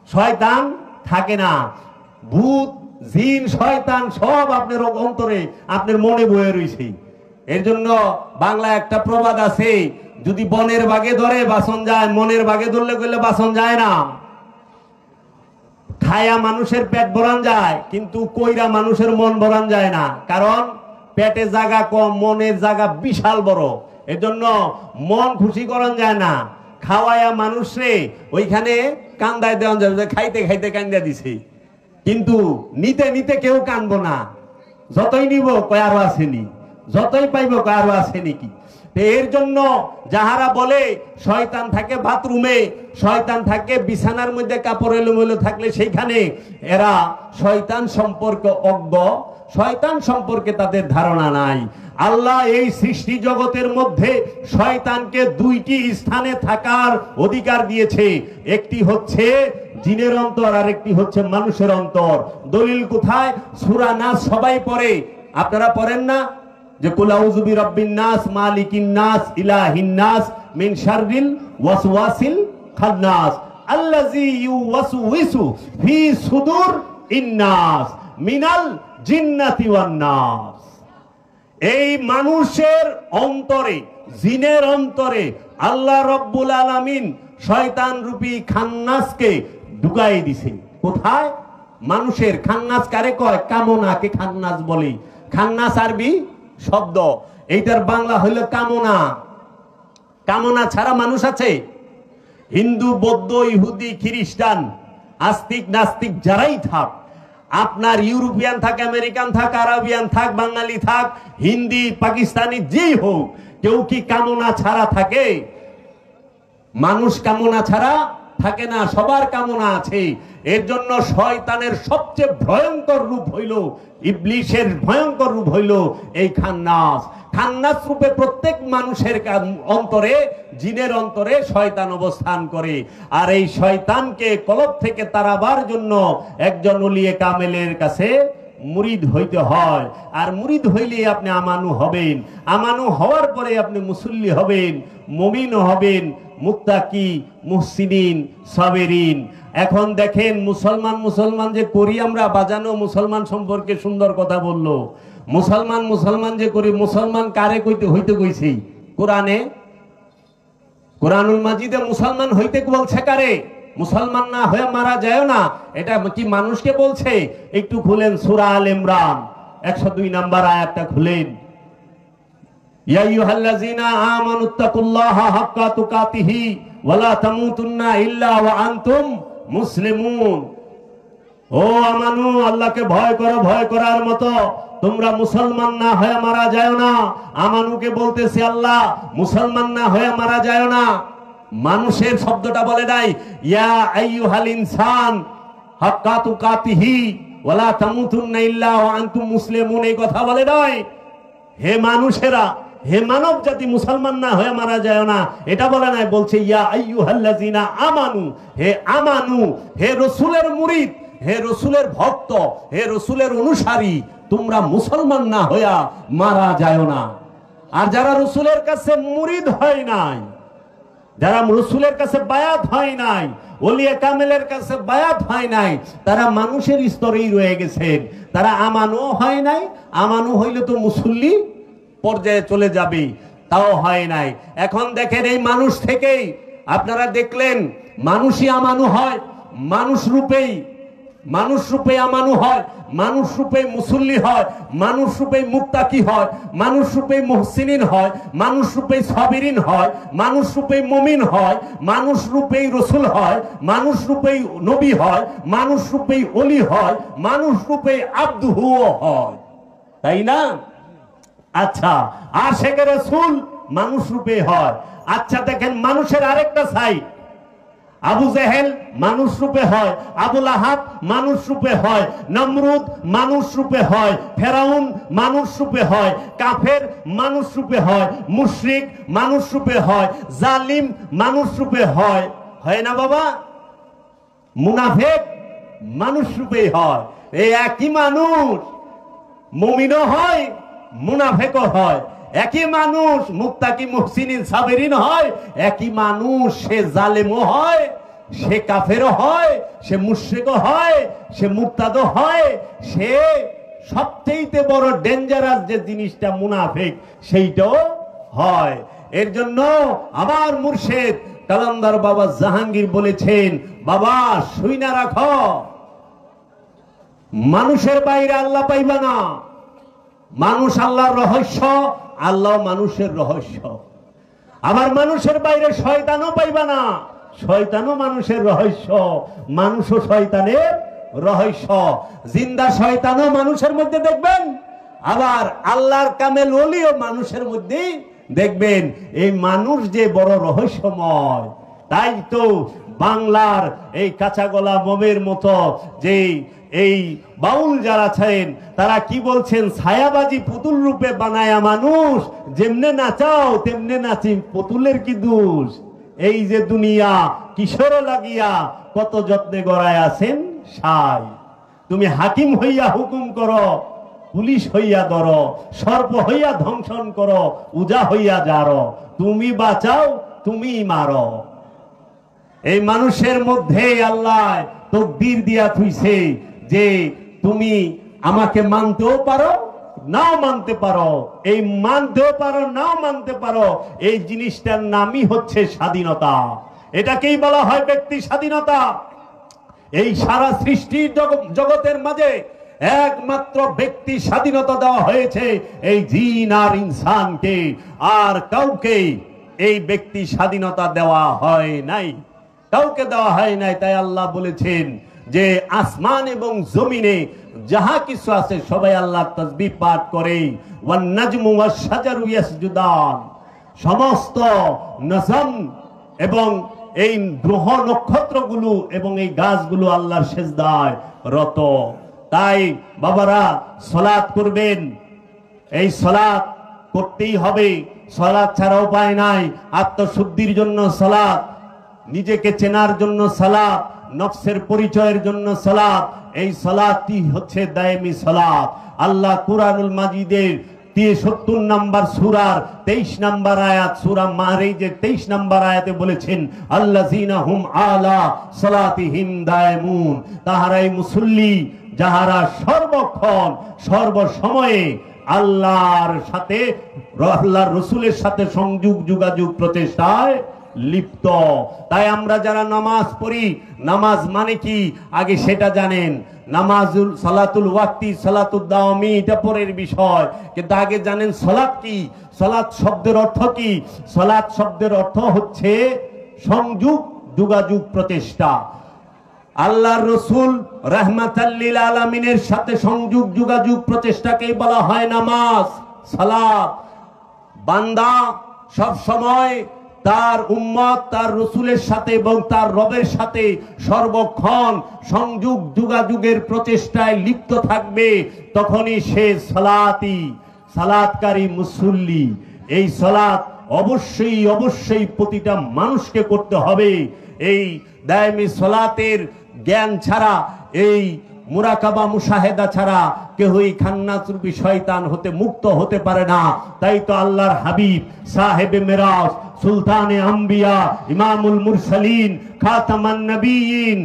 শয়তান থাকে না। ভূত, জিন, শয়তান সব আপনার অন্তরে, আপনার মনে বয়ে রয়েছে। এর জন্য বাংলা একটা প্রবাদ আছে, যদি বনের বাগে ধরে বাসন যায়, মনের বাগে ধরলে গেলে বাসন যায় না। খায়া মানুষের পেট ভরান যায়, কিন্তু কইরা মানুষের মন ভরান যায় না। কারণ পেটে জায়গা কম, মনের জায়গা বিশাল বড়। এর জন্য মন খুশি করান যায় না। খাওয়ায়া মানুষরে ওইখানে কান্দায় দেওয়া যাবে, খাইতে খাইতে কান্দা দিছে, কিন্তু নিতে নিতে কেউ কানবো না। যতই নিব কয় আরো আসেনি, যতই পাইব কয় আরো আসেনি কি। এর জন্য যাহারা বলে শয়তান থাকে বাথরুমে, শয়তান থাকে বিছানার মধ্যে, কাপড় এলোমেলো থাকলে সেইখানে, এরা শয়তান সম্পর্কে অজ্ঞ, শয়তান সম্পর্কে তাদের ধারণা নাই। আল্লাহ এই সৃষ্টি জগতের মধ্যে শয়তানকে দুইটি স্থানে থাকার অধিকার দিয়েছে। একটি হচ্ছে জিনের অন্তর, আর একটি হচ্ছে মানুষের অন্তর। দলিল কোথায়? সূরা নাস সবাই পড়ে, আপনারা পড়েন না? যে কুল আউযু বিরাব্বিন নাস মালিকিন নাস ইলাহিন নাস মিন শাররিল ওয়াসওয়াসিল খান্নাস আল্লাযী ইউওয়াসউইসু ফি সুদুর ইন্নাস মিনাল জিন্নাতি ওয়ান নাস। এই মানুষের অন্তরে, জিনের অন্তরে আল্লাহ রব্বুল আলামিন শয়তান রূপী খান্নাসকে ঢুকাই দিছে। কোথায়? মানুষের। খান্নাস কারে কয়? কামনাকে খান্নাস বলে। খান্নাস আরবি শব্দ, এইটার বাংলা হইল কামনা। কামনা ছাড়া মানুষ আছে? হিন্দু, বৌদ্ধ, ইহুদি, খ্রিস্টান, আস্তিক নাস্তিক যারাই থাক, আপনার ইউরোপিয়ান থাক, আমেরিকান থাক, আরবিয়ান থাক, বাঙালি থাক, হিন্দি, পাকিস্তানি যেই হোক, কেউ কি কামনা ছাড়া থাকে? মানুষ কামনা ছাড়া থাকে না, সবার কামনা আছে। এর জন্য শয়তানের সবচেয়ে ভয়ঙ্কর রূপ হইল, ইবলিশের ভয়ঙ্কর রূপ হইল এই খান্নাস। খান্নাস রূপে প্রত্যেক মানুষের অন্তরে, জিনের অন্তরে শয়তান অবস্থান করে। আর এই শয়তানকে কলব থেকে তাড়াবার জন্য একজন ওলিয়ে কামেলের কাছে মুরিদ হইতে হয়। আর মুরিদ হইলে আপনি আমানু হবেন, আমানু হওয়ার পরে আপনি মুসল্লি হবেন, মুমিন হবেন, মুত্তাকি, মুহসিনিন, সাবেরিন। এখন দেখেন মুসলমান মুসলমান যে করি আমরা, বাজানো মুসলমান সম্পর্কে সুন্দর কথা বললো। মুসলমান মুসলমান যে করি, মুসলমান কারে কইতে হইতে কইছি? কোরআনে, কোরআনুল মাজিদে মুসলমান হইতে বলছে কারে? মুসলমান না হয়ে মারা যায় না, এটা কি মানুষকে বলছে? একটু খুলেন সূরা আল ইমরান 102 নম্বর আয়াতটা খুলেন। ইয়া আইয়ুহাল্লাযীনা আমানুত্তাকুল্লাহা হাক্কা তুকাতিহি ওয়া লা তামুতুন্না ইল্লা ওয়া আনতুম মুসলিমুন। ও আমানু, আল্লাহকে ভয় করো, ভয় করার মতো। তোমরা মুসলমান না হয়ে মারা যায় না। আমানুকে বলতেছে আল্লাহ, মুসলমান না হয়ে মারা যায় না। মানুষের শব্দটা বলে নাই। ইয়া আইয়ুহাল ইনসান হাক্কা তুকাতিহি ওয়া লা তামুতুন্না ইল্লা ওয়া আনতুম মুসলিমুন, এই কথা বলে নয়। হে মানুষেরা, হে মানব জাতি, মুসলমান না হয়ে মারা যায় না, এটা বলে নাই। বলছে ইয়া আইয়ুহাল্লাযীনা আমানু, হে আমানু, হে রাসূলের মুরিদ, হে রাসূলের ভক্ত, হে রাসূলের অনুসারী, তোমরা মুসলমান না হইয়া মারা যায় না। আর যারা রাসূলের কাছে মুরিদ হয় নাই, যারা রাসূলের কাছে বায়াত হয় নাই, ওলিয়ে কামেলের কাছে বায়াত হয় নাই, তারা মানুষের স্তরেই রয়ে গেছেন। তারা আমানু হয় নাই। আমানু হইলে তো মুসল্লি পর্যায়ে চলে যাবে, তাও হয় নাই। এখন দেখেন এই মানুষ থেকেই আপনারা দেখলেন মানুষই আমানু হয়, মানুষ রূপেই মানুষ রূপে আমানু হয়, মানুষ রূপে মুসল্লি হয়, মানুষ রূপে মুত্তাকি হয়, মানুষ রূপে মুহসিনিন হয়, মানুষ রূপে সাবিরিন হয়, মানুষ রূপে মুমিন হয়, মানুষ রূপে রসুল হয়, মানুষ রূপে নবী হয়, মানুষ রূপে ওলি হয়, মানুষ রূপে আব্দুহু হয়, তাই না? আচ্ছা, আশিকে রাসূল মানুষ রূপে হয়। আচ্ছা দেখেন, মানুষের আরেকটা সাইড, আবু জেহেল মানুষ রূপে হয়, আবু লাহাব মানুষ রূপে হয়, নমরুদ মানুষ রূপে হয়, ফেরাউন মানুষ রূপে হয়, কাফের মানুষ রূপে হয়, মুশরিক মানুষ রূপে হয়, জালিম মানুষ রূপে হয়, হয় না বাবা? মুনাফিক মানুষ রূপে হয়। এই একই মানুষ মুমিনও হয়, মুনাফিকও হয়। একই মানুষ মুত্তাকি মুহসিনিন সাবিরিন হয়, একই মানুষ সে জালেমও হয়, সে কাফেরও হয়, সে মুশরিকও হয়, সে মুরতাদও হয়, সে সবচেয়ে বড় ডেঞ্জারাস যে জিনিসটা মুনাফিক সেইটাও হয়। এর জন্য আমার মুর্শিদ কালান্দার বাবা জাহাঙ্গীর বলেছেন, বাবা শুইনা রাখো, মানুষের বাইরে আল্লাহ পাইবা না। মানুষ আল্লাহর রহস্য, আল্লাহ মানুষের রহস্য। আবার মানুষের বাইরে শয়তানও পাইবা না, শয়তানও মানুষের রহস্য, মানুষও শয়তানের রহস্য। জিন্দা শয়তানও মানুষের মধ্যে দেখবেন, আবার আল্লাহর কামেল ওলিও মানুষের মধ্যে দেখবেন। এই মানুষ যে বড় রহস্যময়, তাই তো বাংলার এই কাঁচাগোলা মোমের মতো যে এই বাউল যারা আছেন তারা কি বলছেন, ছায়াবাজি পুতুল রূপে বানায়া মানুষ, যেমনে নাচাও তেমনে নাচি, পুতুলের কি দোষ? এই যে দুনিয়া কিশোর লাগিয়া কত যত্নে গড়ায় আছেন সাই। তুমি হাকিম হইয়া হুকুম করো, পুলিশ হইয়া ধরো, সর্প হইয়া ধ্বংসন করো, উজা হইয়া যারো, তুমি বাঁচাও তুমি মারো। এই মানুষের মধ্যে আল্লাহ তকদির দিয়া থুইছে যে তুমি আমাকে মানতেও পারো নাও মানতে পারো, এই মানতেও পারো নাও মানতে পারো। এই জিনিসটার নামই হচ্ছে স্বাধীনতা। এটাকেই বলা হয় ব্যক্তি স্বাধীনতা। এই সারা সৃষ্টির জগতের মাঝে একমাত্র ব্যক্তি স্বাধীনতা দেওয়া হয়েছে এই জিন আর ইনসানকে, আর কাউকে এই ব্যক্তি স্বাধীনতা দেওয়া হয় নাই, কাউকে দেওয়া হয় নাই। তাই আল্লাহ বলেছেন যে আসমান এবং জমিনে যাহা কিছু আছে সবাই আল্লাহর তাসবিহ পাঠ করে। ওয়ান নাজমু ওয়াশ শাজারু ইয়াসজুদান, সমস্ত নজম এবং এই গ্রহ নক্ষত্রগুলো এবং এই গাছগুলো আল্লাহর সিজদায় রত। তাই বাবারা সালাত করবেন, এই সালাত করতেই হবে, সালাত ছাড়া উপায় নাই। আত্মশুদ্ধির জন্য সালাত, নিজেকে চেনার জন্য সালাত, নফসের পরিচয়ের জন্য সালাত। এই সালাতই হচ্ছে দায়েমি সালাত। আল্লাহ কুরআনুল মাজিদের 73 নম্বর সূরার 23 নম্বর আয়াত, সূরা মারিজের 23 নম্বর আয়াতে বলেছেন, আল্লাযীনা হুম আলা সালাতিহিম দায়েমুন, তাহারাই মুসল্লি যাহারা সর্বক্ষণ সর্বসময়ে আল্লাহর সাথে, আল্লাহর রাসূলের সাথে সংযোগ যোগাযোগ প্রচেষ্টায় লিপ্ত। তাই আমরা যারা নামাজ পড়ি, নামাজ মানে কি আগে সেটা জানেন। নামাজুল সালাতুল ওয়াক্তি, সালাতুদ দাওয়ামি এটা পরের বিষয়, কিন্তু আগে জানেন সালাত কি। সালাত শব্দের অর্থ কি? সালাত শব্দের অর্থ হচ্ছে সংযোগ যোগাযোগ প্রচেষ্টা। আল্লাহর রাসূল রাহমাতাল লিল আলামিনের সাথে সংযোগ যোগাযোগ প্রচেষ্টাকেই বলা হয় নামাজ, সালাত। বান্দা সব সময় তার উম্মত তার রাসূলের সাথে এবং তার রবের সাথে সর্বক্ষণ সংযোগ যোগাযোগের প্রচেষ্টায় লিপ্ত থাকবে, তখনই সে সালাতি, সালাতকারী মুসল্লি। এই সালাত অবশ্যই অবশ্যই প্রতিটা মানুষকে করতে হবে। এই দায়েমি সালাতের জ্ঞান ছাড়া, এই মুরাকাবা মুশাহেদা ছাড়া কেউই খান্নাস রূপী শয়তান হতে মুক্ত হতে পারে না। তাই তো আল্লাহর হাবিব সাহেবে মেরাজ, সুলতানে আম্বিয়া, ইমামুল মুরসালিন, খাতামান নবিয়িন,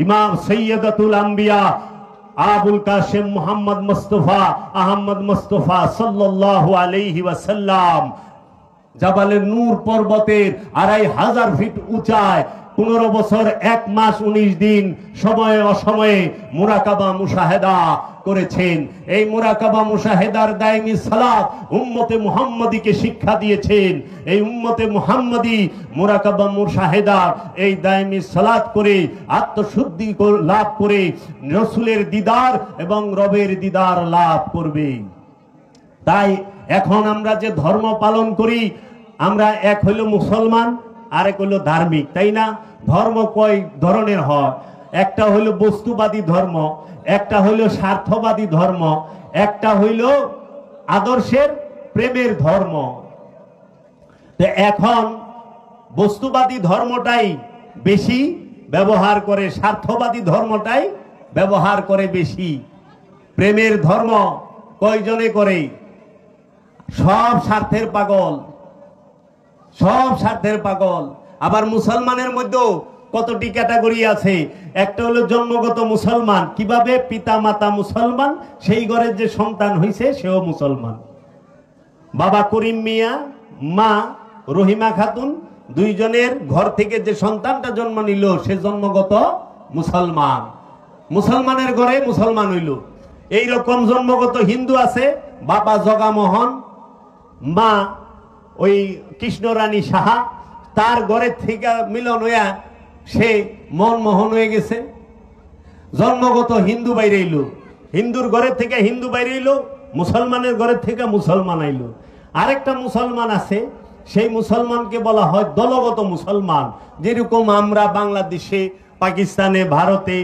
ইমাম সৈয়দাতুল আম্বিয়া আবুল কাসেম মুহাম্মদ মুস্তাফা আহমদ মুস্তাফা সাল্লাল্লাহু আলাইহি ওয়াসাল্লাম জাবালে নূর পর্বতের 2500 ফিট উঁচায় 15 বছর 1 মাস 19 দিন সময়ে অসময়ে মুরাকাবা মুশাহেদা করেছেন। এই মুরাকাবা মুশাহেদার দায়মি সালাত উম্মতে মুহাম্মাদীকে শিক্ষা দিয়েছেন। এই উম্মতে মুহাম্মাদী মুরাকাবা মুশাহেদা এই দায়মি সালাত করে আত্মশুদ্ধি লাভ করে রাসূলের দিদার এবং রবের দিদার লাভ করবে। তাই এখন আমরা যে ধর্ম পালন করি, আমরা এক হইল মুসলমান, আরেক হইল ধার্মিক, তাই না? ধর্ম কয় ধরনের হয়? একটা হইল বস্তুবাদী ধর্ম, একটা হইল স্বার্থবাদী ধর্ম, একটা হইল আদর্শের প্রেমের ধর্ম। তো এখন বস্তুবাদী ধর্মটাই বেশি ব্যবহার করে, স্বার্থবাদী ধর্মটাই ব্যবহার করে বেশি। প্রেমের ধর্ম কয়জনে করে? সব স্বার্থের পাগল, সব স্বার্থের পাগল। আবার মুসলমানের মধ্যেও কতটি ক্যাটাগরি আছে। একটা হলো জন্মগত মুসলমান, কিভাবে? পিতা মাতা মুসলমান, সেই ঘরের যে সন্তান হইছে সেও মুসলমান। বাবা করিম মিয়া, মা রহিমা খাতুন, দুইজনের ঘর থেকে যে সন্তানটা জন্ম নিল সে জন্মগত মুসলমান, মুসলমানের ঘরে মুসলমান হইল। এইরকম জন্মগত হিন্দু আছে, বাবা জগামোহন, মা ওই কৃষ্ণরানী সাহা, তার ঘরের থেকে মিলন হইয়া সে মনমোহন হয়ে গেছে। জন্মগত হিন্দু বাইরে এলো, হিন্দুর ঘরের থেকে হিন্দু বাইরে এলো, মুসলমানের ঘরের থেকে মুসলমান আইলো। আরেকটা মুসলমান আছে, সেই মুসলমানকে বলা হয় দলগত মুসলমান। যেরকম আমরা বাংলাদেশে, পাকিস্তানে, ভারতে,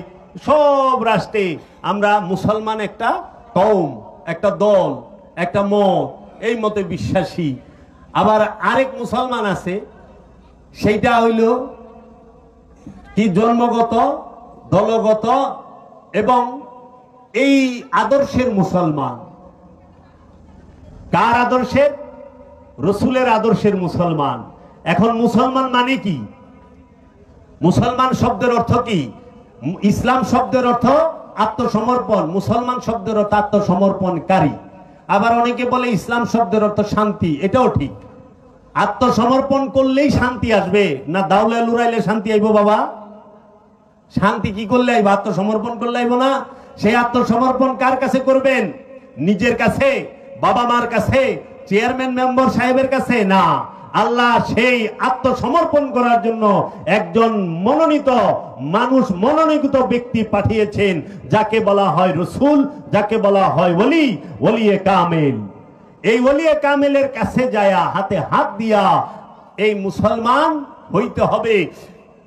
সব রাষ্ট্রে আমরা মুসলমান একটা কওম, একটা দল, একটা মত, এই মতে বিশ্বাসী। আবার আরেক মুসলমান আছে, সেইটা হইল কি? জন্মগত, দলগত এবং এই আদর্শের মুসলমান। কার আদর্শের? রসুলের আদর্শের মুসলমান। এখন মুসলমান মানে কি? মুসলমান শব্দের অর্থ কি? ইসলাম শব্দের অর্থ আত্মসমর্পণ, মুসলমান শব্দের অর্থ আত্মসমর্পণকারী। আবার অনেকে বলে ইসলাম শব্দের অর্থ শান্তি, এটাও ঠিক। আত্মসমর্পণ করলেই শান্তি আসবে না? দাউলে লুড়াইলে শান্তি আইব বাবা? শান্তি কি করলে আইব? আত্মসমর্পণ করলে আইব না? সেই আত্মসমর্পণ কার কাছে করবেন? নিজের কাছে, বাবা মার কাছে, চেয়ারম্যান মেম্বার সাহেবের কাছে না। আল্লাহ সেই আত্মসমর্পণ করার জন্য একজন মনোনীত মানুষ, মনোনীত ব্যক্তি পাঠিয়েছেন, যাকে বলা হয় রসুল, যাকে বলা হয় ওলি, ওলিয়ে কামেল। এই ওলিয়ে কামেলের কাছে যায়া হাতে হাত দিয়া এই মুসলমান হইতে হবে।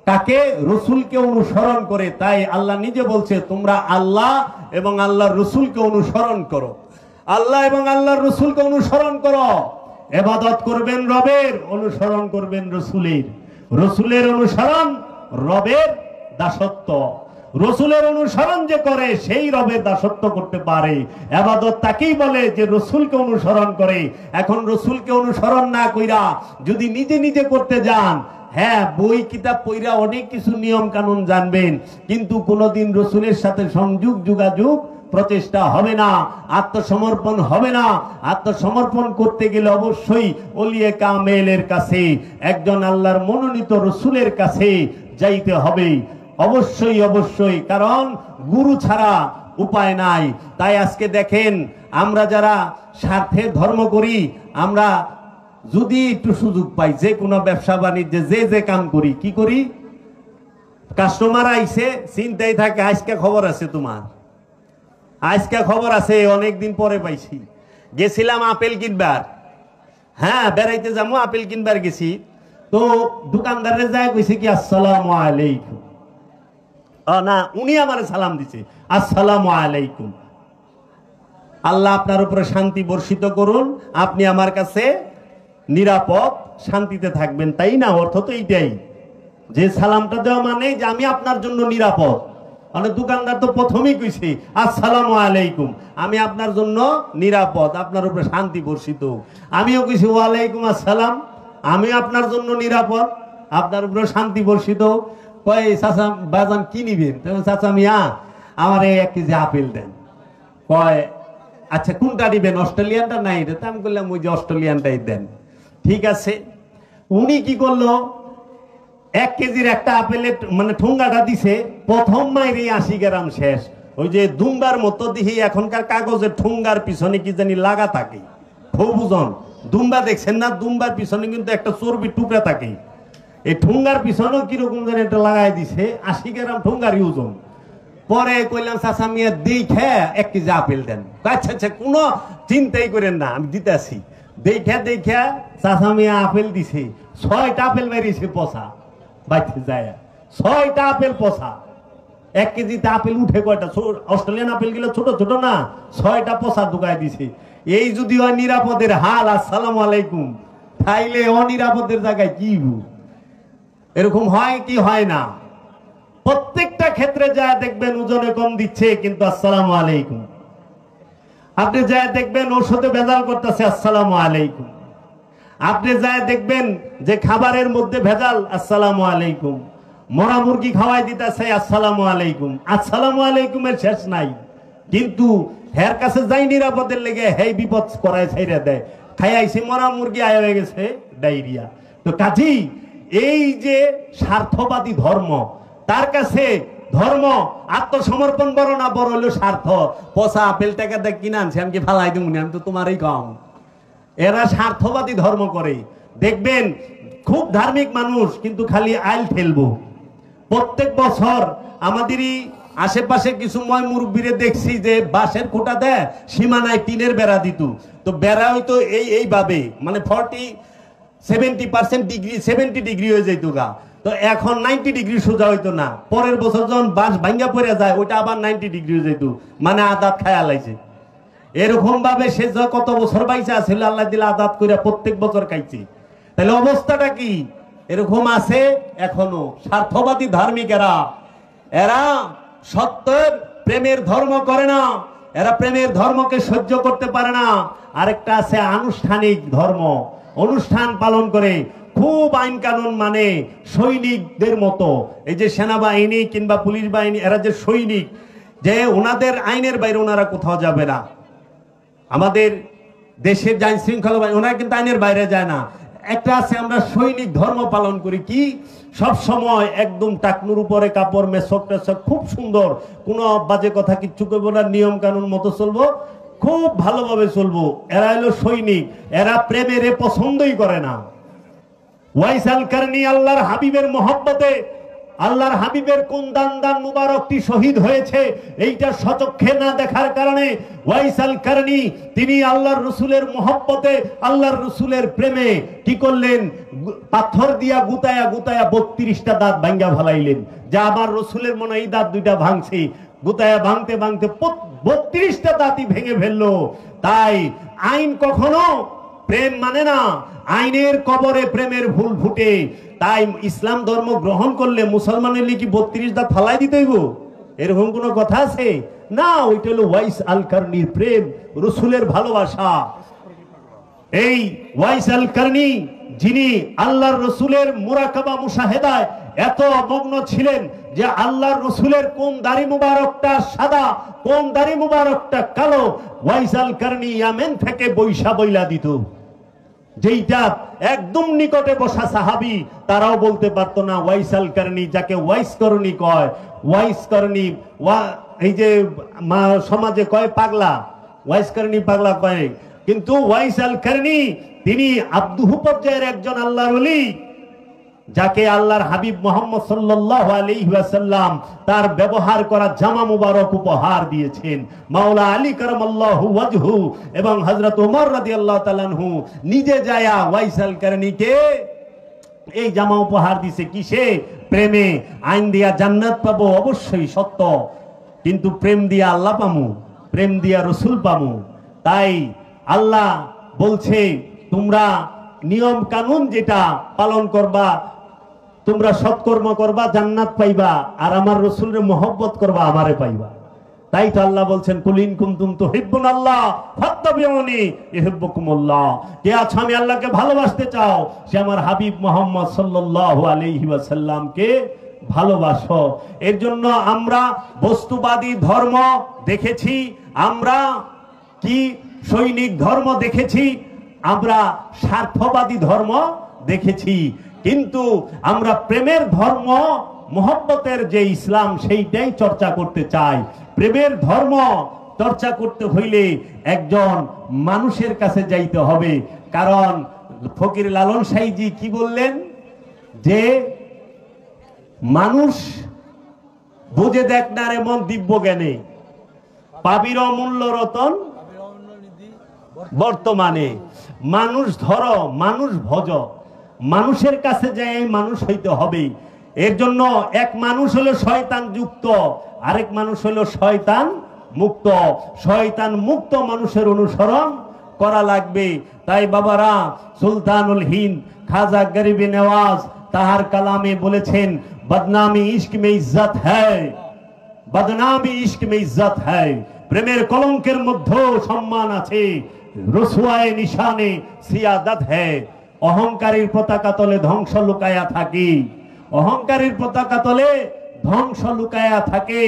তাকে রসুলকে অনুসরণ করে। তাই আল্লাহ নিজে বলছে, তোমরা আল্লাহ এবং আল্লাহর রসুলকে অনুসরণ করো। আল্লাহ এবং আল্লাহর রসুলকে অনুসরণ করো। ইবাদত করবেন রবের, অনুসরণ করবেন রসুলের। রসুলের অনুসরণ রবের দাসত্ব। রসুলের অনুসরণ যে করে সেই রবের দাসত্ব করতে পারে। ইবাদত তাকেই বলে যে রসুলকে অনুসরণ করে। এখন রসুলকে অনুসরণ না কইরা যদি নিজে নিজে করতে যান, হ্যাঁ বই কিতাব পড়া অনেক কিছু নিয়ম কানুন জানবেন, কিন্তু কোনোদিন রসুলের সাথে সংযোগ যোগাযোগ প্রচেষ্টা হবে না, আত্মসমর্পণ হবে না। আত্মসমর্পণ করতে গেলে অবশ্যই ওলিয়ে কামেলের কাছে, একজন আল্লাহর মনোনীত রসুলের কাছে যাইতে হবে। অবশ্যই অবশ্যই, কারণ গুরু ছাড়া উপায় নাই। তাই আজকে দেখেন, আমরা যারা স্বার্থে ধর্ম করি, আমরা যদি একটু সুযোগ পাই, যে কোনো ব্যবসা বাণিজ্যে যে যে কাম করি, কি করি? কাস্টমার আইছে, চিন্তাই থাকে আজকে খবর আছে তোমার, আজকে খবর আছে, অনেকদিন পরে পাইছি। গেছিলাম আপেল কিনবার, হ্যাঁ বেড়াইতে যাবো, আপেল কিনবার গেছি, তো দোকানদারে যায় কইছে কি আসসালামু আলাইকুম। না, উনি আমার সালাম দিছে, আসসালামু আলাইকুম। আল্লাহ আপনার উপরে শান্তি বর্ষিত করুন, আপনি আমার কাছে নিরাপদ, শান্তিতে থাকবেন, তাই না? অর্থ তো এইটাই, যে সালামটা দেওয়া মানে যে আমি আপনার জন্য নিরাপদ। মানে দোকানদার তো প্রথমেই কইছে আসসালামু আলাইকুম, আমি আপনার জন্য নিরাপদ, আপনার উপরে শান্তি বর্ষিত। আমিও কইছি ওয়ালাইকুম আসসালাম, আমি আপনার জন্য নিরাপদ, আপনার উপরে শান্তি বর্ষিত। কয় চাচা বাজান কি নিবেন? চাচা মিয়া আমার 1 কেজি আপেল দেন। কয় আচ্ছা কোনটা নিবেন? অস্ট্রেলিয়ানটা নাই এটা? আমি বললাম ওই যে অস্ট্রেলিয়ানটাই দেন। ঠিক আছে। উনি কি করলো, 1 কেজির একটা আপেলের মানে ঠুঙ্গাটা দিছে, প্রথম মাইরে 80 গ্রাম শেষ। ওই যে দুম্বার মতো দিহি এখনকার কাগজের ঠুঙ্গার পিছনে কি জানি লাগা থাকে, খুব ওজন। দুম্বা দেখছেন না, দুম্বার পিছনে কিন্তু একটা চর্বির টুকরা থাকে, এই ঠুঙ্গার পিছনেও কিরকম জানি একটা লাগাই দিছে, 80 গ্রাম ঠুঙ্গারই ওজন। পরে কইলাম চাচা মিয়া দেখে 1 কেজি আপেল দেন। আচ্ছা আচ্ছা কোনো চিন্তাই করেন না, আমি দিতেছি। দেখে চাচা মিয়া আপেল দিছে, 6টা আপেল বেরিয়েছে পচা, বাইতে যায় 6টা আপেল পচা। 1 কেজিতে আপেল উঠে কয়টা? অস্ট্রেলিয়ান আপেল গুলো ছোট ছোট না, 6টা পচা ঢুকাই দিছে। এই যদি হয় নিরাপদের হাল, আসসালামু আলাইকুম, তাইলে অনিরাপদের জায়গায় কি এরকম হয় কি হয় না? প্রত্যেকটা ক্ষেত্রে যা দেখবেন ওজনে কম দিচ্ছে কিন্তু আসসালামু আলাইকুম। আপনি যা দেখবেন ওষুধে ভেজাল করতেছে, আসসালামু আলাইকুম। আপনি যা দেখবেন যে খাবারের মধ্যে ভেজাল, আসসালামু আলাইকুম। মরা মুরগি খাওয়াই দিতেছে, আসসালামু আলাইকুম। আসসালামু আলাইকুমের শেষ নাই। কিন্তু হের কাছে যাই নিরাপদের লেগে হেই বিপদ করায় ছাইরা দেয়। খাই আইছে মরা মুরগি, আয় হয়ে গেছে ডায়রিয়া। তো কাজী এই যে স্বার্থবাদী ধর্ম, তার কাছে ধর্ম আত্মসমর্পণ বড় না, বড় হলো স্বার্থ। পচা আপেল টাকা দেখ কিনে আনছে, আমি কি ফালাই দিব, আমি তো তোমারই কম। এরা স্বার্থবাদী ধর্ম করে। দেখবেন খুব ধার্মিক মানুষ কিন্তু খালি আইল ঠেলবো। প্রত্যেক বছর আমাদেরই আশেপাশে কিছু ময় মুরব্বীরে দেখছি যে বাঁশের খুঁটা দেয়, সীমানায় টিনের বেড়া দিত। তো বেড়া হইতো এইভাবে মানে 70% ডিগ্রি 70 ডিগ্রি হয়ে যেত গা। তো এখন 90 ডিগ্রি সোজা হইতো না। পরের বছর যখন বাঁশ ভাঙ্গা পড়ে যায়, ওইটা আবার 90 ডিগ্রি হয়ে যেত, মানে আদাত খায়া লাইছে। এরকম ভাবে সে কত বছর বাইসে আছিল, আল্লাহ দিলে আদাত করে প্রত্যেক বছর খাইছে। তাহলে অবস্থাটা কি? এরকম আছে এখনো স্বার্থবাদী ধার্মিকেরা। এরা সত্যের প্রেমের ধর্ম করে না, এরা প্রেমের ধর্মকে সহ্য করতে পারে না। আরেকটা আছে আনুষ্ঠানিক ধর্ম, অনুষ্ঠান পালন করে, খুব আইন কানুন মানে সৈনিকদের মতো। এই যে সেনাবাহিনী কিংবা পুলিশ বাহিনী, এরা যে সৈনিক, যে ওনাদের আইনের বাইরে ওনারা কোথাও যাবে না। আমাদের দেশের যে আইন শৃঙ্খলা বাহিনী, ওনারা কিন্তু আইনের বাইরে যায় না। একটা আছে আমরা সৈনিক ধর্ম পালন করি, কি সব সময় একদম টাকনুর উপরে কাপড়, মেসক টেসক খুব সুন্দর, কোনো বাজে কথা কিচ্ছু করবো না, নিয়ম কানুন মতো চলবো, খুব ভালোভাবে চলবো। এরা হলো সৈনিক, এরা প্রেমের পছন্দই করে না। ওয়াইস আল কারনি আল্লাহর হাবিবের মহব্বতে, আল্লাহর হাবিবের কোন দান মুবারকটি শহীদ হয়েছে এইটা সচক্ষে না দেখার কারণে ওয়াইস আল কারনি তিনি আল্লাহর রসুলের মহব্বতে, আল্লাহর রসুলের প্রেমে কি করলেন? পাথর দিয়া গুতায়া 32টা দাঁত ভাঙ্গা ফেলাইলেন। যা আমার রসুলের মনে এই দাঁত 2টা ভাঙছে, গুতায়া ভাঙতে 32টা দাঁতই ভেঙে ফেললো। তাই আইন কখনো প্রেম মানে না, আইনের কবরে প্রেমের ফুল ফুটে। তাই ইসলাম ধর্ম গ্রহণ করলে মুসলমানের লিখি 32 দাঁত ফালাই দিতে হইব, এরকম কোন কথা আছে না। ওইটা হলো ওয়াইস আল কারনির প্রেম, রসুলের ভালোবাসা। এই ওয়াইস আল কারনি যিনি আল্লাহর রসুলের মুরাকাবা মুশাহেদায় এত মগ্ন ছিলেন যে আল্লাহর রসুলের কোন দাড়ি মুবারকটা সাদা, কোন দাড়ি মুবারকটা কালো, ওয়াইস আল কারনি ইয়ামেন থেকে বৈশা বইলা দিত। যেইটা একদম নিকটে বসা সাহাবী তারাও বলতে পারতো না। ওয়াইস আল কারনি, যাকে ওয়াইস করনি কয়, ওয়াইস করনি এই যে সমাজে কয় পাগলা, ওয়াইস করনি পাগলা কয়, কিন্তু ওয়াইস আল কারনি তিনি আব্দুহু পর্যায়ের একজন আল্লাহর ওলি, যাকে আল্লাহর হাবিব মুহাম্মদ সাল্লাল্লাহু আলাইহি ওয়াসাল্লাম তার ব্যবহার করা জামা মুবারক উপহার দিয়েছেন। মাওলা আলী কারামাল্লাহু ওয়াজহু এবং হযরত ওমর রাদিয়াল্লাহু তাআলা আনহু নিজে যায়া ওয়াইস আল কারনিকে এই জামা উপহার দিয়েছে। কিসে? প্রেমে। আইন দিয়া জান্নাত পাবো অবশ্যই সত্য, কিন্তু প্রেম দিয়া আল্লাহ পামু, প্রেম দিয়া রসুল পামু। তাই আল্লাহ বলছে তোমরা নিয়ম কানুন যেটা পালন করবা, তোমরা সৎকর্ম করবা, জান্নাত পাইবা, আর আমার রসুলের মহব্বত করবা, আমারে পাইবা। তাই তো আল্লাহ বলছেন কুলিন কুনতুম তুহিব্বুনাল্লাহ ফাত্তাবিউনি ইউহিব্বুকুমুল্লাহ। কে আছো আমি আল্লাহকে ভালোবাসতে চাও, সে আমার হাবিব মুহাম্মদ সাল্লাল্লাহু আলাইহি ওয়াসাল্লামকে ভালোবাসো। এর জন্য আমরা বস্তুবাদী ধর্ম দেখেছি, আমরা কি সৈনিক ধর্ম দেখেছি, আমরা স্বার্থবাদী ধর্ম দেখেছি। কিন্তু আমরা প্রেমের ধর্ম, মোহব্বতের যে ইসলাম, সেইটাই চর্চা করতে চাই। প্রেমের ধর্ম চর্চা করতে হইলে একজন মানুষের কাছে যাইতে হবে। কারণ ফকির লালন সাইজি কি বললেন, যে মানুষ বুঝে দেখ না রে মন দিব্য জ্ঞানে, পাবির অমূল্য রতন বর্তমানে। মানুষ ধর, মানুষ ভজ, মানুষের কাছে যাই মানুষ হইতে হবে। এর জন্য এক মানুষ হলো শয়তান যুক্ত, আরেক মানুষ হলো শয়তান মুক্ত। শয়তান মুক্ত মানুষের অনুসরণ করা লাগবে। তাই বাবারা, সুলতানুল হিন্দ খাজা গরিব নওয়াজ তাহার কালামে বলেছেন, বদনামি ইশক মে ইজ্জত হ্যায়, বদনামি ইশক মে ইজ্জত হ্যায়। প্রেমের কলঙ্কের মধ্যেও সম্মান আছে, রসুয়ায়ে নিশানে সিয়াদত হ্যায়। অহংকারীর পতাকা তলে ধ্বংস লুকায়া থাকে, অহংকারীর পতাকা তলে ধ্বংস লুকায়া থাকে।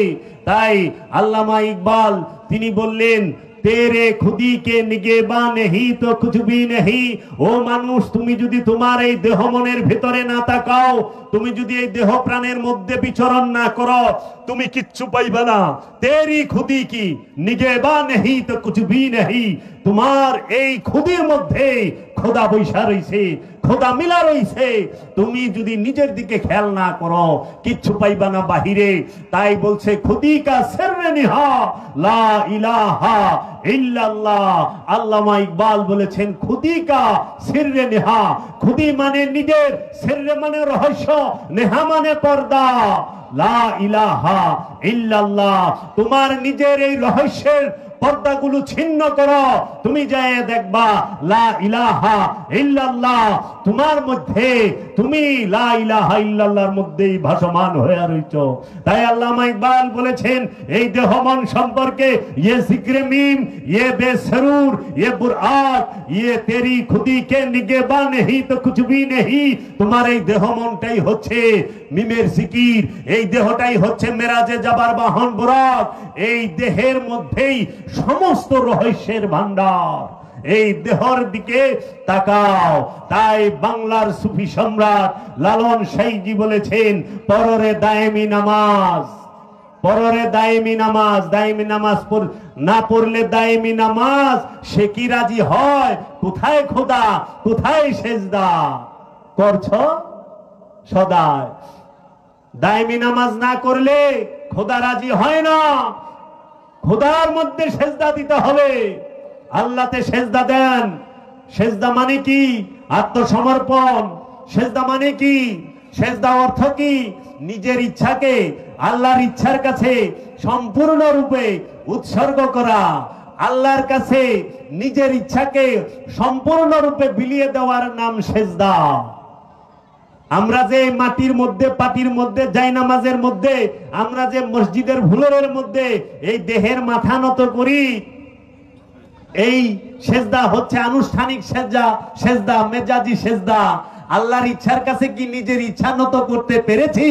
তাই আল্লামা ইকবাল তিনি বললেন, তেরে খুদি কে নিগেবা নেহি তো কুছ ভি নেহি। ও মানুষ, তুমি যদি তোমার এই দেহ মনের ভিতরে না তাকাও, তুমি যদি এই দেহ প্রাণের মধ্যে বিচরণ না করো, তুমি কিচ্ছু পাইবে না। তেরি খুদি কি নিগেবা নেহি তো কুছ ভি নেহি। তোমার এই খুদির মধ্যে খোদা বৈশা রইছে, খোদা মিলা রইছে। তুমি যদি নিজের দিকে খেয়াল না করো, কিচ্ছু পাইবা না বাহিরে। তাই বলছে, খুদি কা সিররে নিহা লা ইলাহা ইল্লাল্লাহ। আল্লামা ইকবাল বলেছেন, খুদি কা সিররে নিহা। খুদি মানে নিজের, সিররে মানে রহস্য, নেহা মানে পর্দা। লা ইলাহা ইল্লাল্লাহ। তোমার নিজের এই রহস্যের পর্দাগুলো ছিন্ন করো, তুমি যায় দেখবা লা ইলাহা ইল্লাল্লাহ তোমার মধ্যে, তুমি লা ইলাহা ইল্লাল্লাহর মধ্যেই ভাসমান হয়ে রইছো। তাই আল্লামা ইকবাল বলেছেন, এই দেহ মন সম্পর্কে, ये जिक्र मीम, ये बेसरूर, ये बुरआत, ये तेरी खुदी के निगेबा नहीं तो कुछ भी नहीं। তোমার এই দেহ মনটাই হচ্ছে মিমের জিকির, এই দেহটাই হচ্ছে মেরাজে যাবার বাহন বুরাক। এই দেহের মধ্যেই সমস্ত রহস্যের ভান্ডার। এই দেহর দিকে তাকাও। তাই বাংলার সুফি সম্রাট লালন সাইজি বলেছেন, পররে দায়েমি নামাজ, পররে দায়েমি নামাজ, দায়েমি নামাজ না পড়লে দায়েমি নামাজ সে কি রাজি হয়? কোথায় খোদা, কোথায় সেজদা করছো সদায়? দায়েমি নামাজ না করলে খোদা রাজি হয় না। খোদার মধ্যে সেজদা দিতে হবে। আল্লাহতে সেজদা দেন। সেজদা মানে কি? আত্মসমর্পণ। সেজদা মানে কি? সেজদা অর্থ কি? নিজের ইচ্ছাকে আল্লাহর ইচ্ছার কাছে সম্পূর্ণরূপে উৎসর্গ করা, আল্লাহর কাছে নিজের ইচ্ছাকে সম্পূর্ণরূপে বিলিয়ে দেওয়ার নাম সেজদা। আমরা যে মাটির মধ্যে, পাটির মধ্যে, জায়নামাজের মধ্যে, আমরা যে মসজিদের ভুলরের মধ্যে এই দেহের মাথা নত করি, এই সেজদা হচ্ছে আনুষ্ঠানিক সেজদা, সেজদা মেজাজি সেজদা। আল্লাহর ইচ্ছার কাছে কি নিজের ইচ্ছা নত করতে পেরেছি?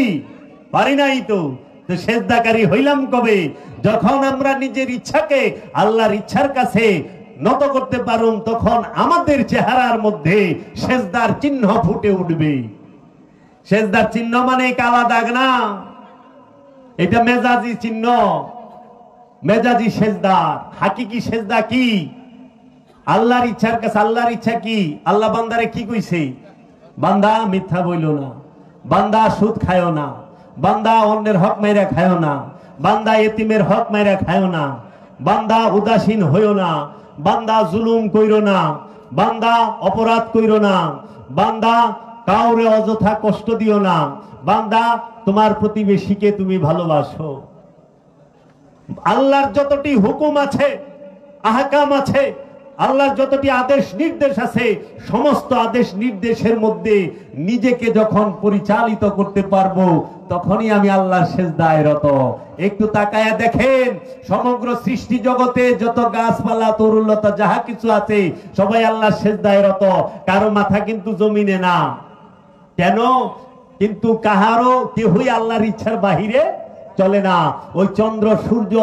পারি নাই তো। তো সেজদাকারী হইলাম কবে? যখন আমরা নিজের ইচ্ছাকে আল্লাহর ইচ্ছার কাছে নত করতে পারুম, তখন আমাদের চেহারার মধ্যে সেজদার চিহ্ন ফুটে উঠবে। সেজদার চিহ্ন মানে কালা দাগ না, এটা মেজাজি চিহ্ন, মেজাজি সেজদা। হাকিকি সেজদা কি? আল্লাহর ইচ্ছার কাছে। আল্লাহর ইচ্ছা কি? আল্লাহ বান্দারে কি কইছে? বান্দা মিথ্যা বইল না, বান্দা সুদ খায়ও না, বান্দা অন্যের হক মাইরা খায়ও না, বান্দা এতিমের হক মাইরা খায়ও না, বান্দা উদাসীন হইও না, বান্দা জুলুম কইরো না, বান্দা অপরাধ কইরো না, বান্দা কাউরে অযথা কষ্ট দিও না, বান্দা তোমার প্রতিবেশীকে তুমি ভালোবাসো। আল্লাহর যতটি হুকুম আছে, আহকাম আছে, আল্লাহর যতটি আদেশ নির্দেশ আছে, সমস্ত আদেশ নির্দেশের মধ্যে নিজেকে যখন পরিচালিত করতে পারবো, তখনই আমি আল্লাহর সেজদায় রত। একটু তাকায়া দেখেন, সমগ্র সৃষ্টি জগতে যত গাছপালা, তরুলতা যাহা কিছু আছে, সবাই আল্লাহর সেজদায় রত। কারো মাথা কিন্তু জমিনে না। কেন? কিন্তু কাহারও কেহই আল্লাহর ইচ্ছার বাহিরে চলে না। ওই চন্দ্র সূর্য,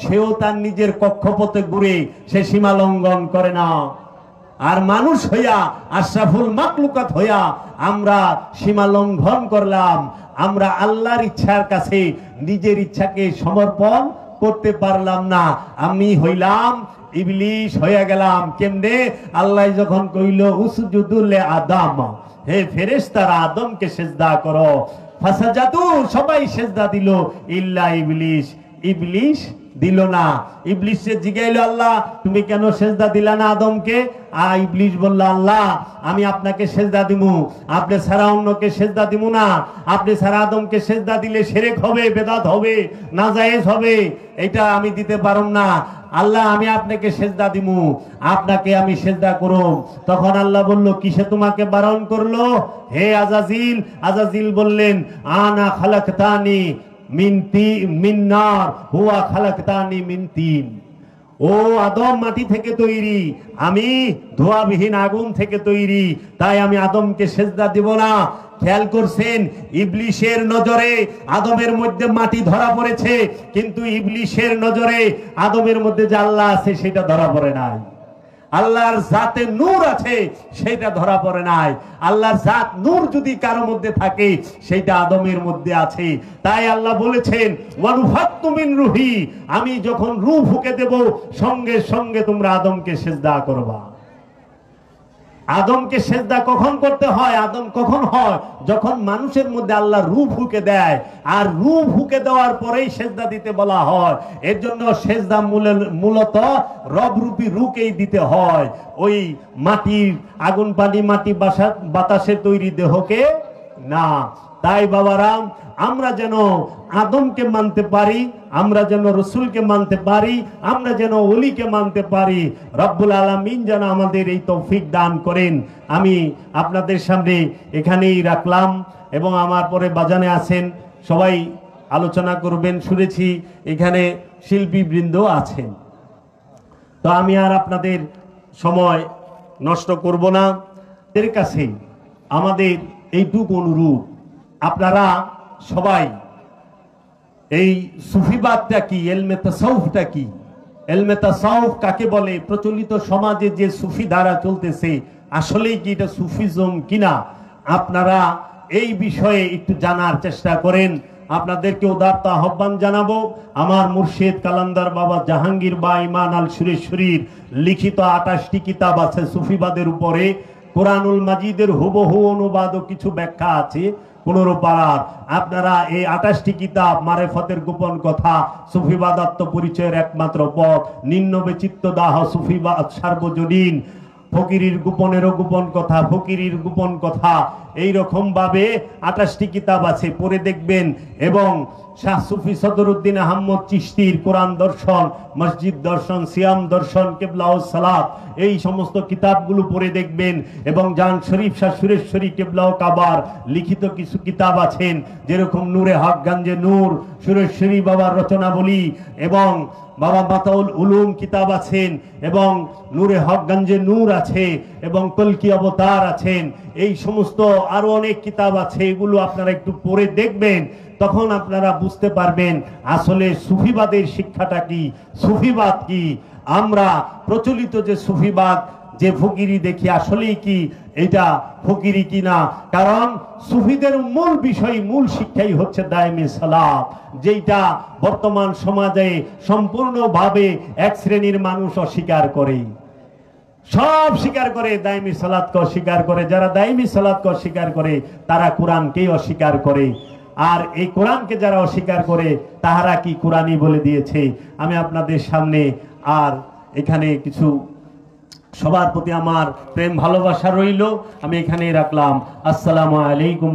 সেও তার নিজের কক্ষপথে ঘুরে, সে সীমা লঙ্ঘন করে না। আর মানুষ হইয়া, আশরাফুল মাখলুকাত হইয়া আমরা সীমা লঙ্ঘন করলাম। আমরা আল্লাহর ইচ্ছার কাছে নিজের ইচ্ছাকে সমর্পণ করতে পারলাম না। আমি হইলাম ইবলিশ হয়ে গেলাম। কেমনে? আল্লাহ যখন কইল উসজুদু লি আদম, হে ফেরেশতারা আদমকে সিজদা করো, ফাসাজাদু, সবাই সিজদা দিল, ইল্লা ইবলিশ, ইবলিশ দিল না। ইবলিশে জিগাইলো, আল্লাহ তুমি কেন সিজদা দিলা না আদমকে? ইবলিশ বলল, আল্লাহ আমি আপনাকে সিজদা দিমু, আপনি ছাড়া অন্যকে সিজদা দিমু না। আপনি ছাড়া আদমকে সিজদা দিলে শিরক হবে, বেদাত হবে, নাজায়েজ হবে, এটা আমি দিতে পারুম না। আল্লাহ আমি আপনাকে সিজদা দিমু, আপনাকে আমি সিজদা করুম। তখন আল্লাহ বলল, কিসে তোমাকে বারণ করলো? হে আজাজিল। আজাজিল বললেন, আনা খালাকতানি মিন নার হুয়া খালাকতানি মিন তিন। ও আদম মাটি থেকে তৈরি, আমি ধোঁয়াবিহীন আগুন থেকে তৈরি, তাই আমি আদমকে সিজদা দিব না। খেয়াল করছেন, ইবলিশের নজরে আদমের মধ্যে মাটি ধরা পড়েছে, কিন্তু ইবলিশের নজরে আদমের মধ্যে যে আল্লাহ আছে সেটা ধরা পড়ে নাই। আল্লাহর জাতে নূর আছে সেটা ধরা পড়ে নাই। আল্লাহর জাত নূর যদি কারো মধ্যে থাকে সেটা আদমের মধ্যে আছে। তাই আল্লাহ বলেছেন, ওয়ানুফাত্তু মিন রুহি, আমি যখন রূহ ফুঁকে দেব সঙ্গে সঙ্গে তোমরা আদমকে সিজদা করবা। আদমকে সিজদা কখন করতে হয়? আদম কখন হয়? যখন মানুষের মধ্যে আল্লাহ রূহ ফুঁকে দেয়, আর রূহ ফুঁকে দেওয়ার পরেই সিজদা দিতে বলা হয়। এর জন্য সিজদা মূলত রবরূপী রূহকেই দিতে হয়, ওই মাটির, আগুন পানি মাটি বাতাসে তৈরি দেহকে না। তাই বাবারাম, আমরা যেন আদমকে মানতে পারি, আমরা যেন রসুলকে মানতে পারি, আমরা যেন ওলিকে মানতে পারি। রব্বুল আলামিন যেন আমাদের এই তৌফিক দান করেন। আমি আপনাদের সামনে এখানেই রাখলাম, এবং আমার পরে বাজানে আছেন, সবাই আলোচনা করবেন। শুনেছি এখানে শিল্পীবৃন্দ আছেন, তো আমি আর আপনাদের সময় নষ্ট করব না। এর কাছে আমাদের এইটুকু অনুরোধ, আপনারা সবাই এই সুফিবাদটা কি, ইলমে তাসাউফটা কি, ইলমে তাসাউফ কাকে বলে, প্রচলিত সমাজে যে সুফি ধারা চলতেছে আসলেই কি এটা সুফিজম কিনা, আপনারা এই বিষয়ে একটু জানার চেষ্টা করেন। আপনাদেরকে উদারত আহ্বান জানাবো, আমার মুর্শিদ কালান্দার বাবা জাহাঙ্গীর বা ইমান আল সুরেশ্বরীর লিখিত 28টি কিতাব আছে সুফিবাদের উপরে। কোরআনুল মাজিদের হুবহু অনুবাদ ও কিছু ব্যাখ্যা আছে 15 পারার। আপনারা এই 28টি কিতাব, মারেফতের গোপন কথা, সুফিবাদ আত্মপরিচয়ের একমাত্র পথ, নিম্ন বেচিত্ত দাহ, সুফিবাদ সার্বজনীন, ফকিরির গোপনেরও গোপন কথা, ফকিরির গোপন কথা, এই রকম ভাবে 28টি কিতাব আছে, পড়ে দেখবেন। এবং শাহ সুফি সদরুদ্দিন আহমদ চিশতির কোরআন দর্শন, মসজিদ দর্শন, সিয়াম দর্শন, কেবলা ও সালাত, এই সমস্ত কিতাবগুলো পড়ে দেখবেন। এবং জান শরীফ শাহ সুরেশ্বরী কেবলা ও কাবার লিখিত কিছু কিতাব আছেন, যেরকম নূরে হক গঞ্জে নূর, সুরেশ্বরী বাবার রচনাবলী, এবং বাবা মাতাউল উলুম কিতাব আছেন, এবং নূরে হক গঞ্জে নূর আছে, এবং কলকি অবতার আছেন। এই সমস্ত আরো অনেক কিতাব আছে, এগুলো আপনারা একটু পড়ে দেখবেন, তখন আপনারা বুঝতে পারবেন আসলে সুফিবাদের শিক্ষাটা কি, সুফিবাদ কি। আমরা প্রচলিত যে সুফিবাদ, যে ফকিরি দেখি, আসলেই কি এটা ফকিরি কিনা? কারণ সুফিদের মূল বিষয়, মূল শিক্ষাই হচ্ছে দায়মে সালাত, যেটা বর্তমান সমাজে সম্পূর্ণভাবে এক শ্রেণীর মানুষ অস্বীকার করে। সব স্বীকার করে, দায়মি সালাতকে অস্বীকার করে। যারা দায়মি সালাতকে অস্বীকার করে তারা কোরআনকেই অস্বীকার করে। আর এই কোরআনকে যারা অস্বীকার করে তাহারা কি কোরআনই বলে দিয়েছে। আমি আপনাদের সামনে আর এখানে কিছু, সবার প্রতি আমার প্রেম ভালোবাসা রইল, আমি এখানেই রাখলাম। আসসালামু আলাইকুম।